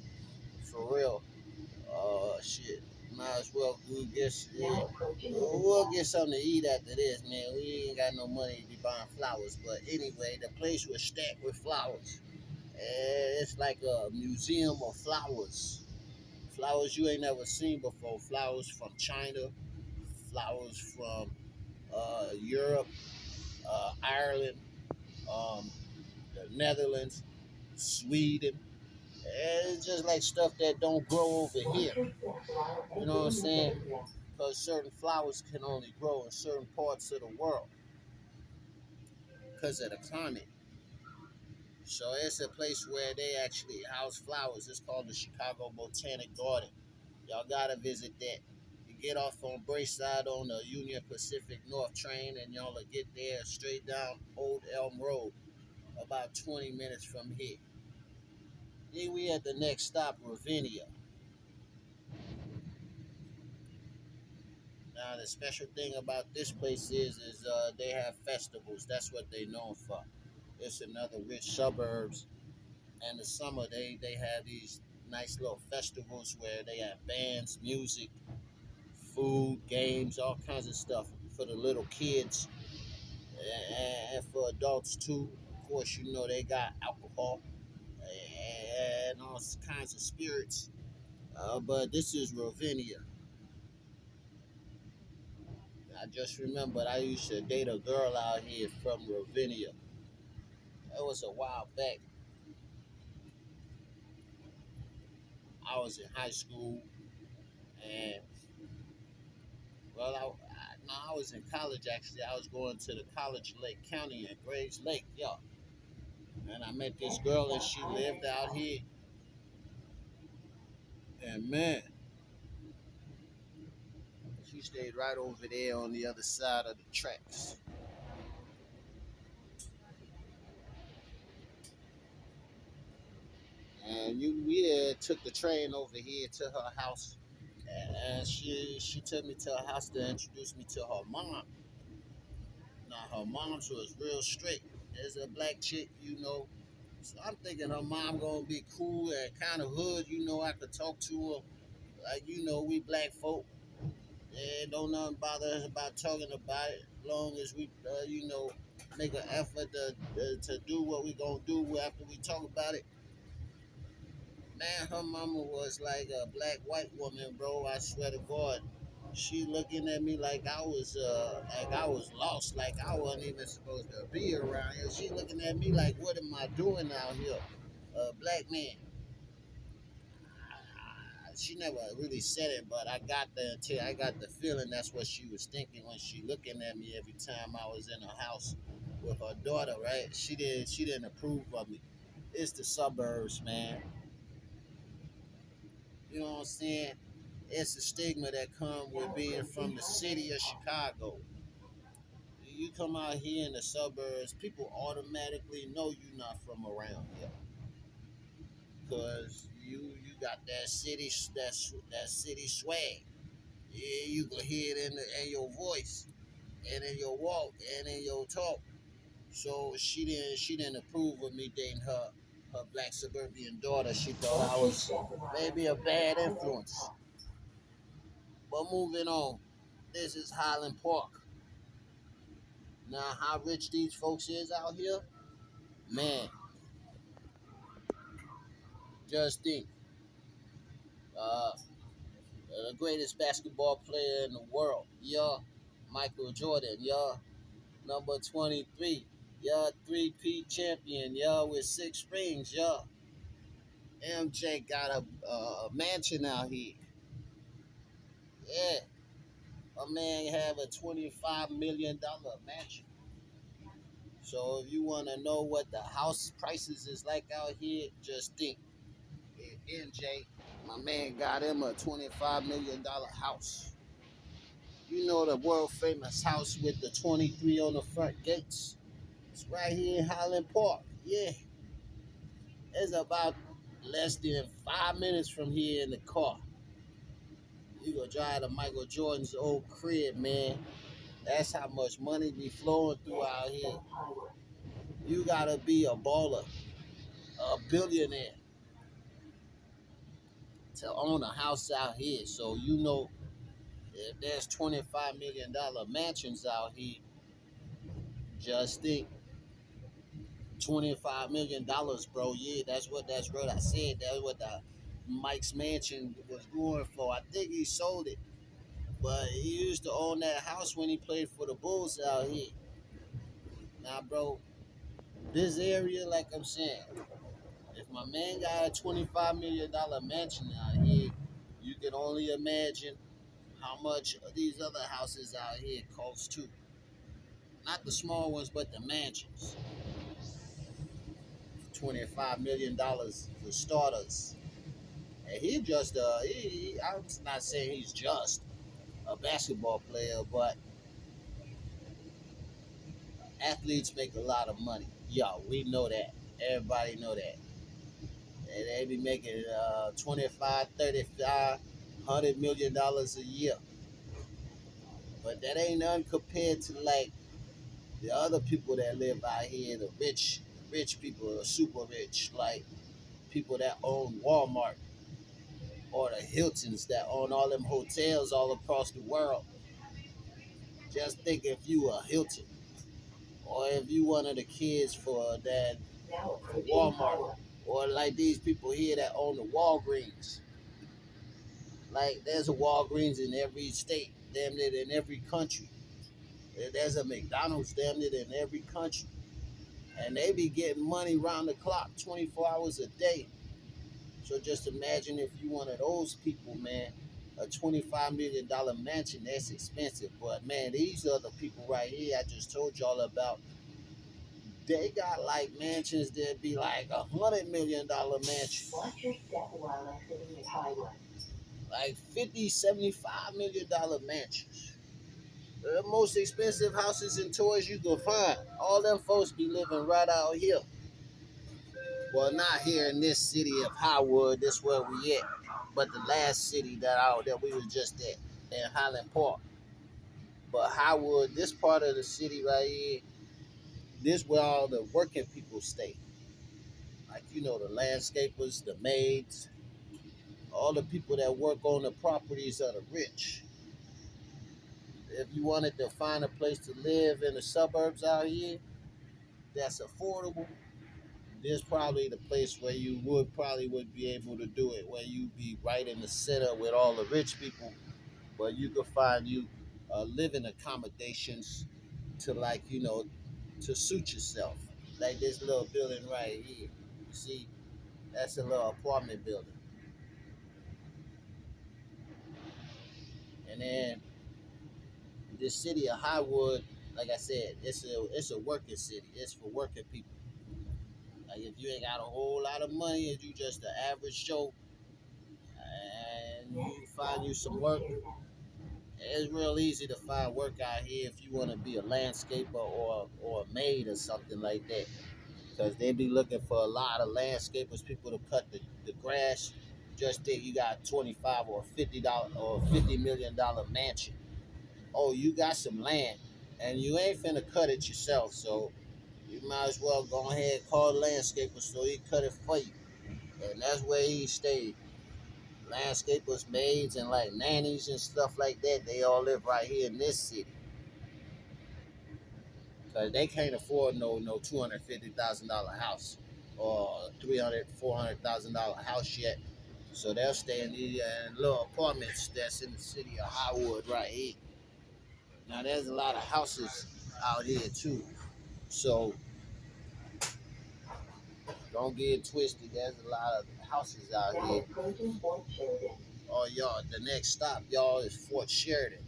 For real. Shit. Might as well we'll get something to eat after this, man. We ain't got no money to be buying flowers. But anyway, the place was stacked with flowers. It's like a museum of flowers. Flowers you ain't never seen before. Flowers from China, flowers from Europe, Ireland, um, the Netherlands, Sweden. It's just like stuff that don't grow over here. You know what I'm saying? Because certain flowers can only grow in certain parts of the world because of the climate. So it's a place where they actually house flowers. It's called the Chicago Botanic Garden. Y'all gotta visit that. Get off on Braeside on the Union Pacific North train, and y'all will get there straight down Old Elm Road, about 20 minutes from here. Then we at the next stop, Ravinia. Now the special thing about this place is they have festivals. That's what they known for. It's another rich suburbs. And the summer they have these nice little festivals where they have bands, music, food, games, all kinds of stuff for the little kids and for adults too. Of course, you know they got alcohol and all kinds of spirits. But this is Ravinia. I just remembered I used to date a girl out here from Ravinia. That was a while back. I was in high school, and well, no, I was in college actually. I was going to the College Lake County in Grays Lake, yeah. And I met this girl, and she lived out here. And man, she stayed right over there on the other side of the tracks. And we took the train over here to her house, and she took me to her house to introduce me to her mom. Now her mom's was real strict. There's a black chick, you know. So I'm thinking her mom gonna be cool and kind of hood, you know. I could talk to her like you know we black folk. Yeah, don't nothing bother us about talking about it, long as we you know make an effort to do what we gonna do after we talk about it. Man, her mama was like a black white woman, bro. I swear to God. She looking at me like I was lost, like I wasn't even supposed to be around here. She looking at me like, what am I doing out here? Black man. She never really said it, but I got the feeling that's what she was thinking when she looking at me every time I was in her house with her daughter, right? She didn't approve of me. It's the suburbs, man. You know what I'm saying? It's a stigma that come with being from the city of Chicago. You come out here in the suburbs, people automatically know you're not from around here, cause you got that city swag. Yeah, you can hear it in your voice and in your walk and in your talk. So she didn't approve of me dating her black suburban daughter. She thought I was maybe a bad influence. But moving on, this is Highland Park. Now, how rich these folks is out here, man. Just think, uh, the greatest basketball player in the world, yeah, Michael Jordan, yeah, number 23, yeah, three-peat champion, yeah, with 6 rings, yeah. MJ got a mansion out here, yeah. A man have a $25 million mansion. So if you want to know what the house prices is like out here, just think. MJ, my man got him a $25 million house. You know the world famous house with the 23 on the front gates? It's right here in Highland Park. Yeah, it's about less than 5 minutes from here in the car. You go drive to Michael Jordan's old crib, man. That's how much money be flowing through out here. You gotta be a baller, a billionaire to own a house out here. So you know if there's $25 million mansions out here, just think $25 million, bro. Yeah, that's what I said. That's what the Mike's mansion was going for. I think he sold it, but he used to own that house when he played for the Bulls out here. Now, bro, this area, like I'm saying, if my man got a $25 million mansion out here, you can only imagine how much these other houses out here cost too. Not the small ones, but the mansions. $25 million for starters. And he just I'm not saying he's just. a basketball player, but athletes make a lot of money. Yo, we know that. Everybody know that. They be making 25, 35, $100 million a year. But that ain't nothing compared to like the other people that live out here, the rich people, the super rich, like people that own Walmart or the Hiltons that own all them hotels all across the world. Just think if you a Hilton or if you one of the kids for that for Walmart or like these people here that own the Walgreens. Like there's a Walgreens in every state, damn near in every country. There's a McDonald's damn near in every country. And they be getting money round the clock, 24 hours a day. So just imagine if you one of those people, man. A $25 million mansion, that's expensive. But man, these other people right here I just told y'all about, they got like mansions that be like $100 million mansions. Watch your step while exiting the highway. Like 50, $75 million mansions. The most expensive houses and toys you can find. All them folks be living right out here. Well, not here in this city of Howard, this where we at, but the last city that we was just at, in Highland Park. But Howard, this part of the city right here, this where all the working people stay. Like the landscapers, the maids, all the people that work on the properties of the rich. If you wanted to find a place to live in the suburbs out here that's affordable, this probably the place where you would be able to do it, where you be right in the center with all the rich people, but you could find you living accommodations to to suit yourself. Like this little building right here. You see, that's a little apartment building. And then this city of Highwood, like I said, it's a working city. It's for working people. Like if you ain't got a whole lot of money and you just an average Joe and you find you some work, it's real easy to find work out here if you want to be a landscaper or a maid or something like that. Because they be looking for a lot of landscapers, people to cut the grass. Just think you got 25 or $50 million mansion. Oh, you got some land and you ain't finna cut it yourself, so you might as well go ahead and call the landscaper so he cut it for you. And that's where he stayed. Landscapers, maids, and like nannies and stuff like that, they all live right here in this city. Cause they can't afford no $250,000 house or 300, $400,000 house yet. So they'll stay in the little apartments that's in the city of Highwood right here. Now there's a lot of houses out here too. So don't get it twisted. There's a lot of houses out here. Oh y'all, the next stop, y'all, is Fort Sheridan.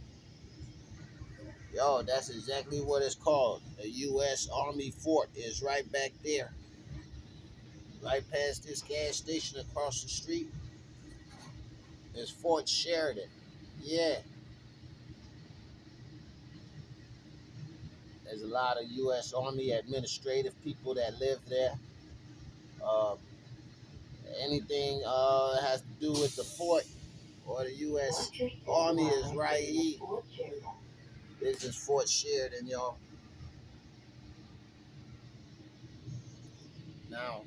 Yo, that's exactly what it's called. The U.S. Army Fort is right back there. Right past this gas station across the street is Fort Sheridan. Yeah, there's a lot of U.S. Army administrative people that live there. Uh, Anything has to do with the fort or the U.S. Army is right here. This is Fort Sheridan, y'all. Now,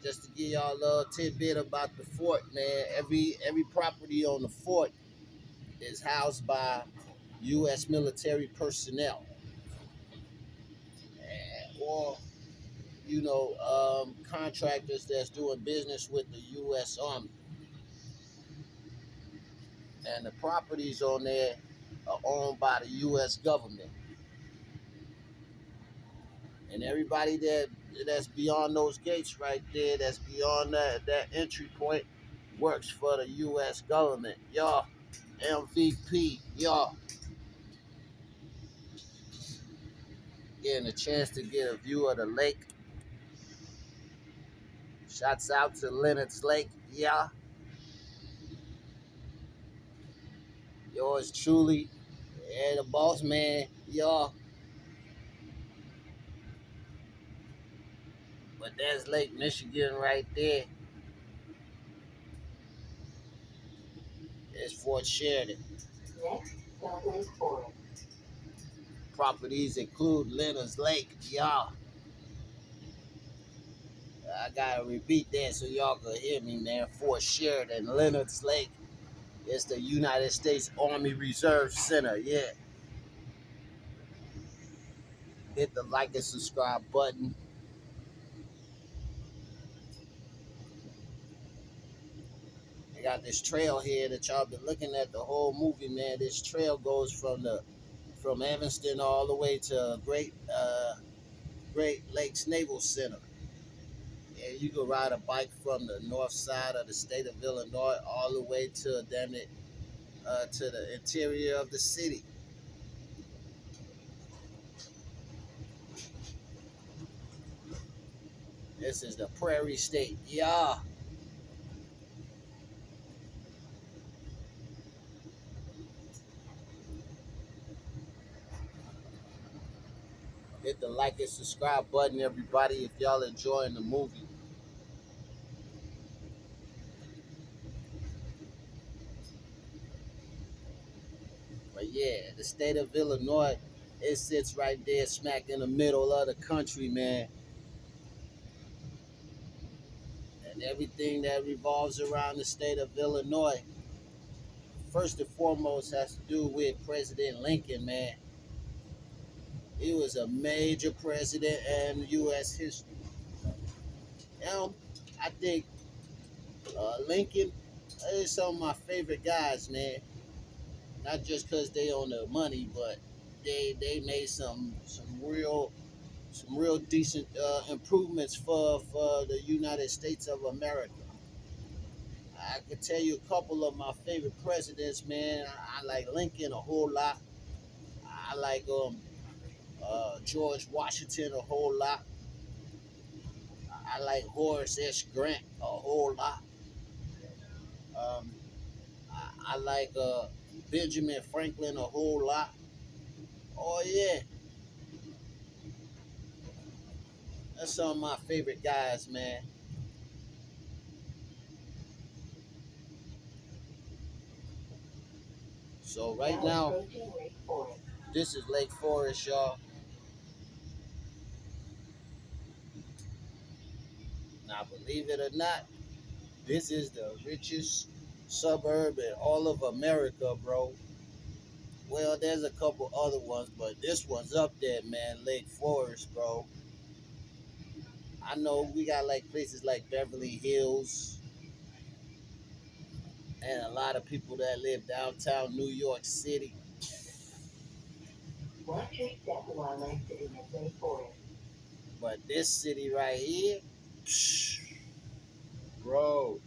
just to give y'all a little tidbit about the fort, man, every property on the fort is housed by U.S. military personnel, or contractors that's doing business with the U.S. Army, and the properties on there are owned by the U.S. government, and everybody that's beyond those gates right there, that's beyond that entry point, works for the U.S. government. Y'all, MVP, y'all, getting a chance to get a view of the lake. Shouts out to Leonard's Lake, yeah. Yours truly, and the boss man, y'all. But that's Lake Michigan right there. It's Fort Sheridan. Next, stop Lake Forest. Properties include Leonard's Lake, y'all. I gotta repeat that so y'all can hear me, man. Fort Sheridan, Leonard's Lake. It's the United States Army Reserve Center. Yeah. Hit the like and subscribe button. I got this trail here that y'all been looking at the whole movie, man. This trail goes from Evanston all the way to Great Lakes Naval Center. And you can ride a bike from the north side of the state of Illinois all the way to damn it to the interior of the city. This is the Prairie State. Yeah. Hit the like and subscribe button, everybody, if y'all enjoying the movie. But yeah, the state of Illinois, it sits right there smack in the middle of the country, man. And everything that revolves around the state of Illinois, first and foremost, has to do with President Lincoln, man. He was a major president in U.S. history. Now, I think Lincoln is some of my favorite guys, man. Not just because they own the money, but they made some real decent improvements for the United States of America. I could tell you a couple of my favorite presidents, man. I like Lincoln a whole lot. I like George Washington a whole lot. I like Horace S. Grant a whole lot. Um, I like Benjamin Franklin a whole lot. Oh yeah, that's some of my favorite guys, man. So right now, this is Lake Forest, y'all. Now, believe it or not, this is the richest suburb in all of America, bro. Well, there's a couple other ones, but this one's up there, man. Lake Forest, bro. I know we got like places like Beverly Hills and a lot of people that live downtown New York City. Watch your step while exiting at Lake Forest. But this city right here, psh, bro,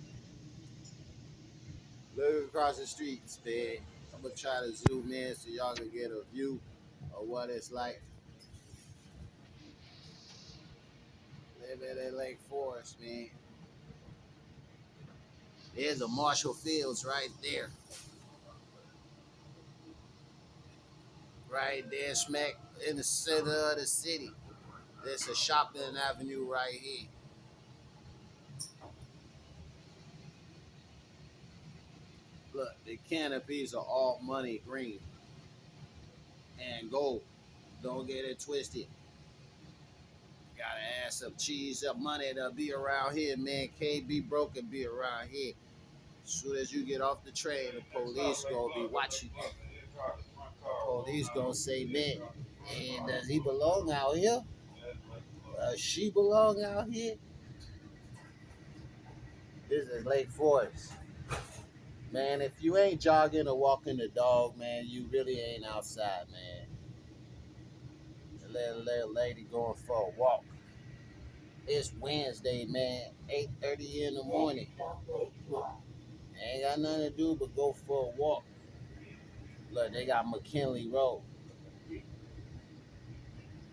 look across the streets, man. I'm gonna try to zoom in so y'all can get a view of what it's like living in Lake Forest, man. There's a Marshall Fields right there, smack in the center of the city. There's a shopping avenue right here. Look, the canopies are all money green and gold. Don't get it twisted. Gotta add some cheese up money to be around here, man. Can't be broke and be around here. As soon as you get off the train, the police gonna be watching you. The police gonna say, man, and does he belong out here? She belong out here? This is Lake Forest. Man, if you ain't jogging or walking the dog, man, you really ain't outside, man. The little lady going for a walk. It's Wednesday, man, 8:30 in the morning. Ain't got nothing to do but go for a walk. Look, they got McKinley Road.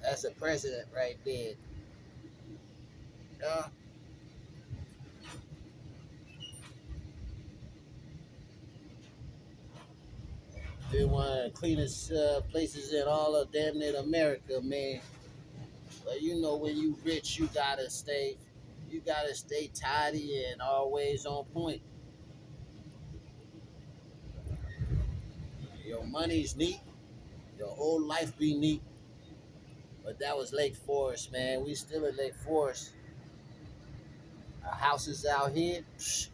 That's the president right there. Uh, been one of the cleanest places in all of damn near America, man. But you know, when you rich, you gotta stay tidy and always on point. Your money's neat, your whole life be neat. But that was Lake Forest, man. We still in Lake Forest. Our houses out here, $1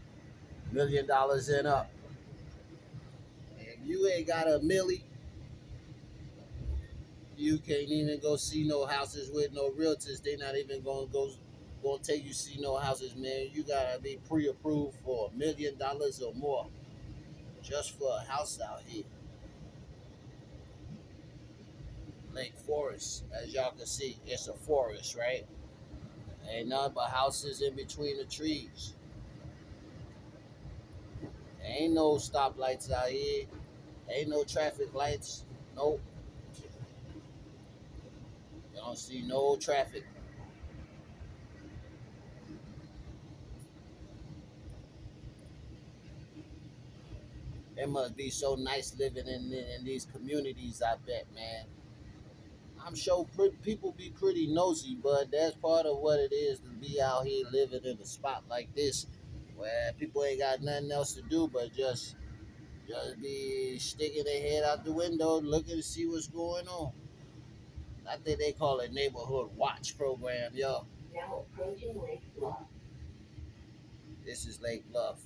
million and up. If you ain't got a milli, you can't even go see no houses with no realtors. They not even gonna take you see no houses, man. You gotta be pre-approved for $1 million or more just for a house out here. Lake Forest, as y'all can see, it's a forest, right? Ain't nothing but houses in between the trees. Ain't no stoplights out here. Ain't no traffic lights. Nope. You don't see no traffic. It must be so nice living in these communities, I bet, man. I'm sure people be pretty nosy, but that's part of what it is to be out here living in a spot like this, where people ain't got nothing else to do but just be sticking their head out the window, looking to see what's going on. I think they call it neighborhood watch program, yo. Now approaching Lake Bluff. This is Lake Bluff.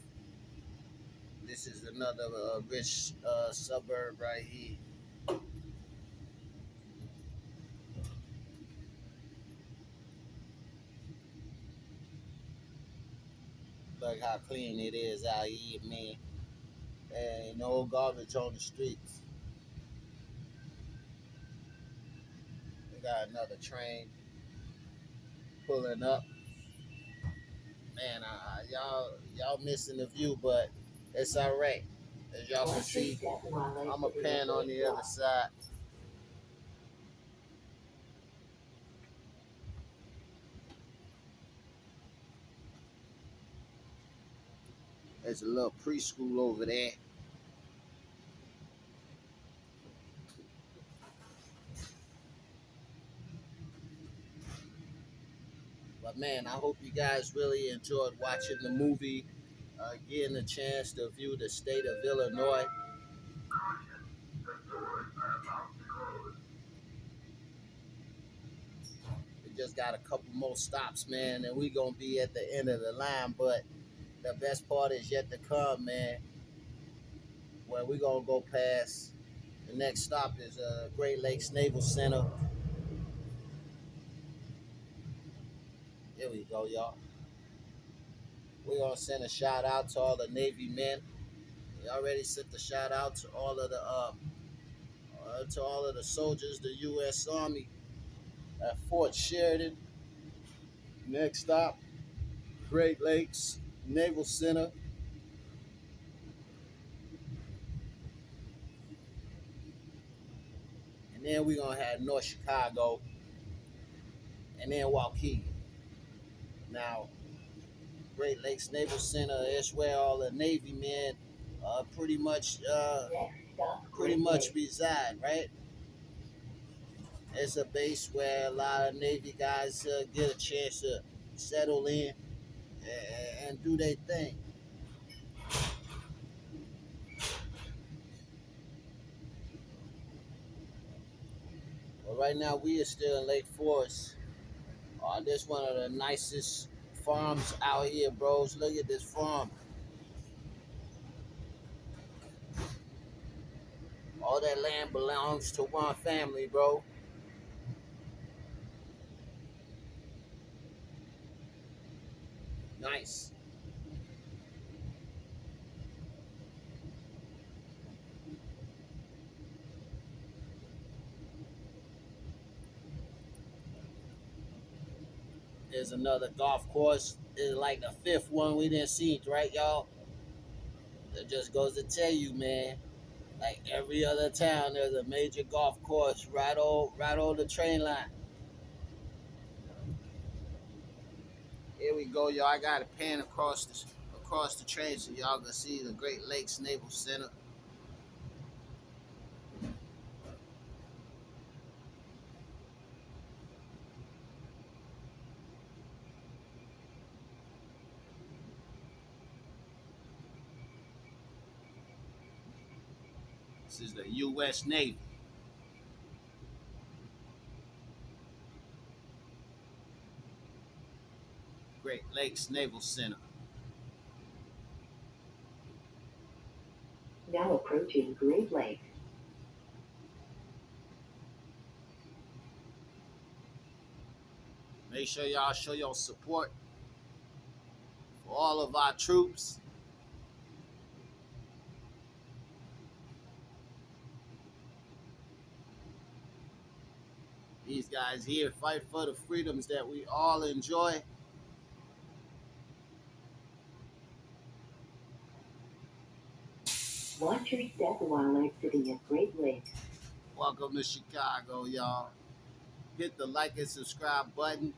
This is another rich suburb right here. Look how clean it is out here, man. There ain't no garbage on the streets. We got another train pulling up. Man, y'all missing the view, but it's all right. As y'all can see, I'm a pan on the other side. There's a little preschool over there. But man, I hope you guys really enjoyed watching the movie, getting a chance to view the state of Illinois. We just got a couple more stops, man, and we gonna be at the end of the line. But the best part is yet to come, man. Where we gonna go past. The next stop is Great Lakes Naval Center. Here we go, y'all. We're gonna send a shout out to all the Navy men. We already sent the shout out to all of the soldiers, the U.S. Army at Fort Sheridan. Next stop, Great Lakes Naval Center, and then we're gonna have North Chicago, and then Waukegan. Now, Great Lakes Naval Center is where all the Navy men pretty much reside, right? It's a base where a lot of Navy guys get a chance to settle in and do their thing. But right now we are still in Lake Forest. This one of the nicest farms out here, bros. Look at this farm. All that land belongs to one family, bro. Nice. There's another golf course. It's like the fifth one we didn't see, right, y'all? It just goes to tell you, man. Like every other town, there's a major golf course right on the train line. Here we go, y'all. I got a pan across the train so y'all can see the Great Lakes Naval Center. This is the U.S. Navy, Great Lakes Naval Center. Now approaching Great Lakes. Make sure y'all show your support for all of our troops. These guys here fight for the freedoms that we all enjoy. Watch your step while exiting at Great Lakes. Welcome to Chicago, y'all. Hit the like and subscribe button.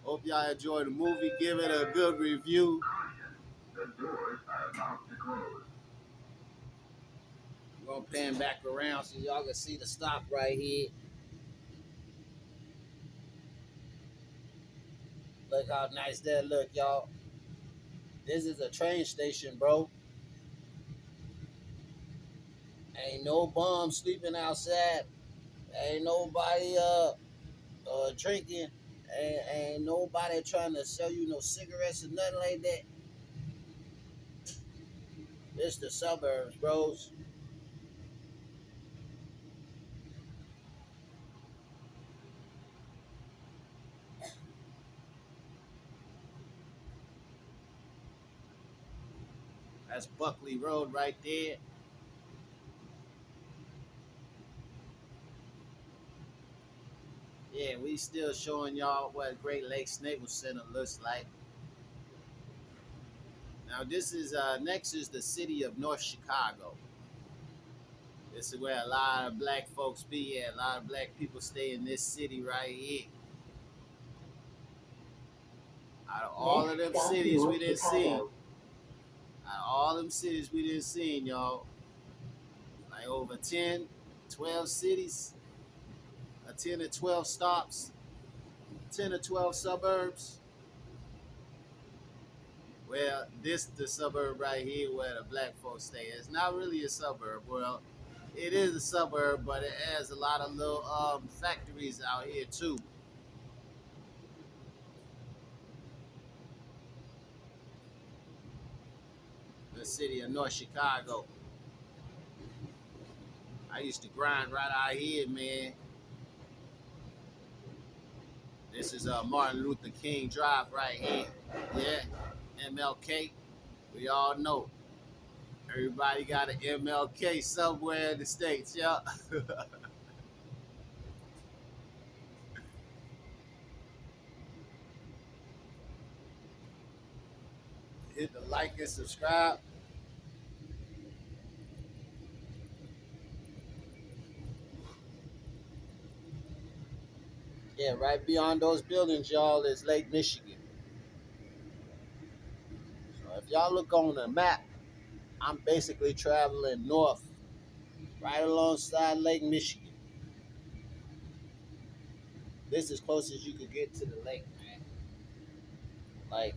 Hope y'all enjoy the movie. Give it a good review. The doors are about to close. We're gonna pan back around so y'all can see the stop right here. Look how nice that look, y'all. This is a train station, bro. Ain't no bum sleeping outside. Ain't nobody drinking. Ain't nobody trying to sell you no cigarettes or nothing like that. This the suburbs, bros. That's Buckley Road right there. Yeah, we still showing y'all what Great Lakes Naval Center looks like. Now this is next is the city of North Chicago. This is where a lot of black folks be at. A lot of black people stay in this city right here. Out of all of them cities we didn't see, out of all them cities we didn't see, y'all, like over 10, 12 cities, 10 or 12 stops, 10 or 12 suburbs. Well, this the suburb right here where the black folks stay. It's not really a suburb. Well, it is a suburb, but it has a lot of little factories out here too. The city of North Chicago. I used to grind right out here, man. This is Martin Luther King Drive right here. Yeah, MLK. We all know. Everybody got an MLK somewhere in the States, yeah. Hit the like and subscribe. Yeah, right beyond those buildings, y'all, is Lake Michigan. So if y'all look on the map, I'm basically traveling north, right alongside Lake Michigan. This is as close as you could get to the lake, man. Like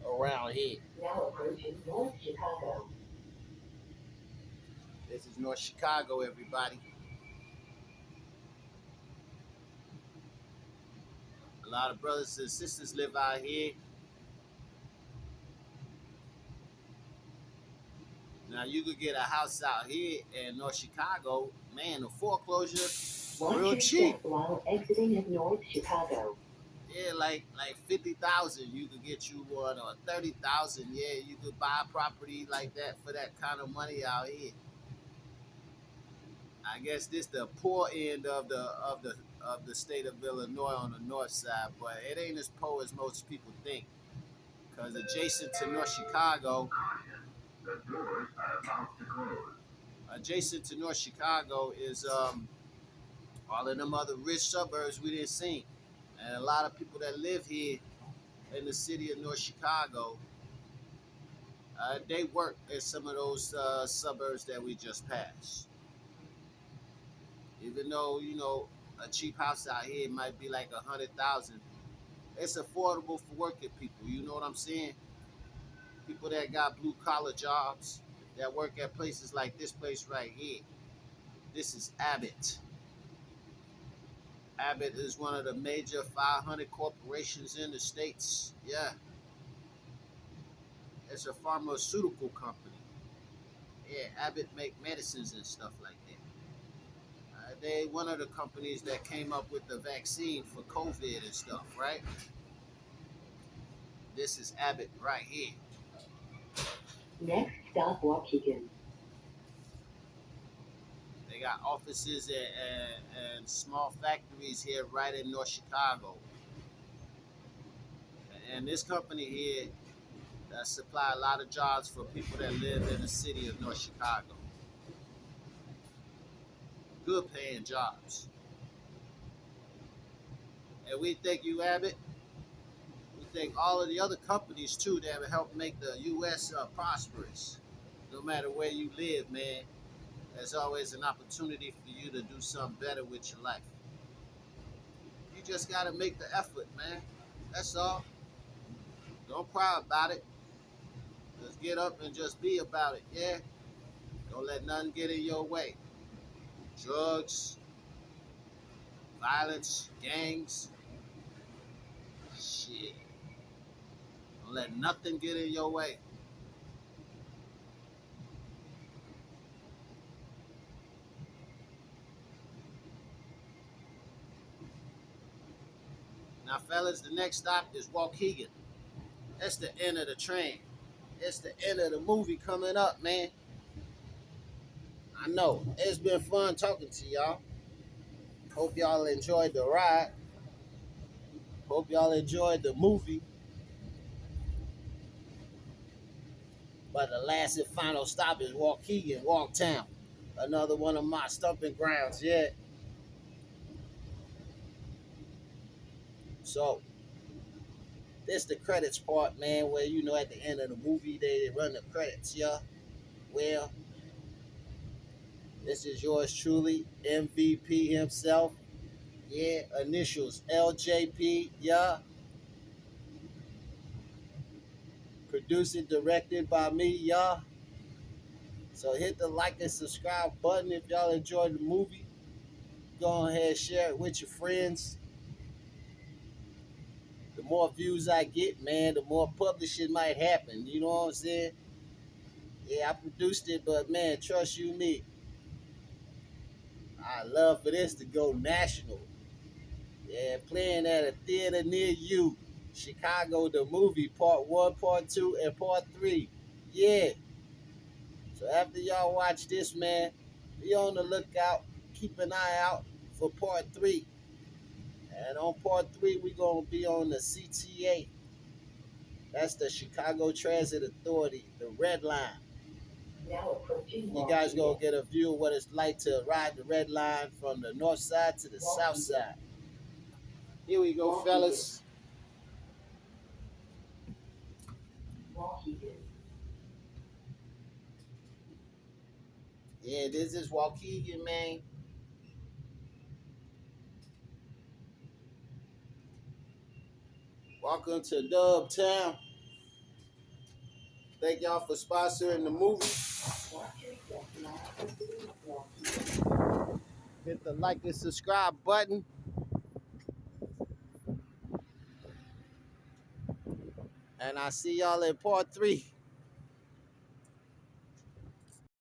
around here. Now approaching North Chicago. This is North Chicago, everybody. A lot of brothers and sisters live out here. Now you could get a house out here in North Chicago, man. The foreclosure real cheap. While exiting at North Chicago. Yeah, like 50,000, you could get you one, or 30,000. Yeah, you could buy a property like that for that kind of money out here. I guess this the poor end of the state of Illinois on the north side, but it ain't as poor as most people think. Because adjacent to North Chicago, the doors are about to close. Adjacent to North Chicago is all of them other rich suburbs we didn't see, and a lot of people that live here in the city of North Chicago, they work in some of those suburbs that we just passed. Even though a cheap house out here might be like 100,000, it's affordable for working people. You know what I'm saying? People that got blue collar jobs. that work at places like this place right here. This is Abbott. Abbott is one of the major 500 corporations in the States. Yeah, it's a pharmaceutical company. Yeah, Abbott make medicines and stuff like that. They one of the companies that came up with the vaccine for COVID and stuff, right? This is Abbott right here. Next stop, Waukegan. They got offices and small factories here right in North Chicago. And this company here supply a lot of jobs for people that live in the city of North Chicago. Good paying jobs. And we thank you, Abbott. We thank all of the other companies too that have helped make the U.S. Prosperous. No matter where you live, man, there's always an opportunity for you to do something better with your life. You just gotta make the effort, man. That's all. Don't cry about it. Just get up and just be about it, yeah? Don't let nothing get in your way. Drugs, violence, gangs, shit. Don't let nothing get in your way. Now, fellas, the next stop is Waukegan. That's the end of the train. It's the end of the movie coming up, man. I know. It's been fun talking to y'all. Hope y'all enjoyed the ride. Hope y'all enjoyed the movie. But the last and final stop is Waukegan, Walktown. Another one of my stomping grounds, yeah. So, this the credits part, man, where you know at the end of the movie they run the credits, yeah. Well, this is yours truly, MVP himself. Yeah, initials LJP, yeah. Produced and directed by me, yeah. So hit the like and subscribe button if y'all enjoyed the movie. Go ahead, share it with your friends. The more views I get, man, the more publishing might happen. You know what I'm saying? Yeah, I produced it, but man, trust you me, I love for this to go national. Yeah, playing at a theater near you. Chicago, the movie, part one, part two, and part three. Yeah. So after y'all watch this, man, be on the lookout. Keep an eye out for part three. And on part three, we're going to be on the CTA. That's the Chicago Transit Authority, the Red Line. You guys gonna get a view of what it's like to ride the red line from the north side to the south side. Here we go, fellas. Yeah, this is Waukegan, man. Welcome to Dubtown. Thank y'all for sponsoring the movie. Hit the like and subscribe button. And I see y'all in part three.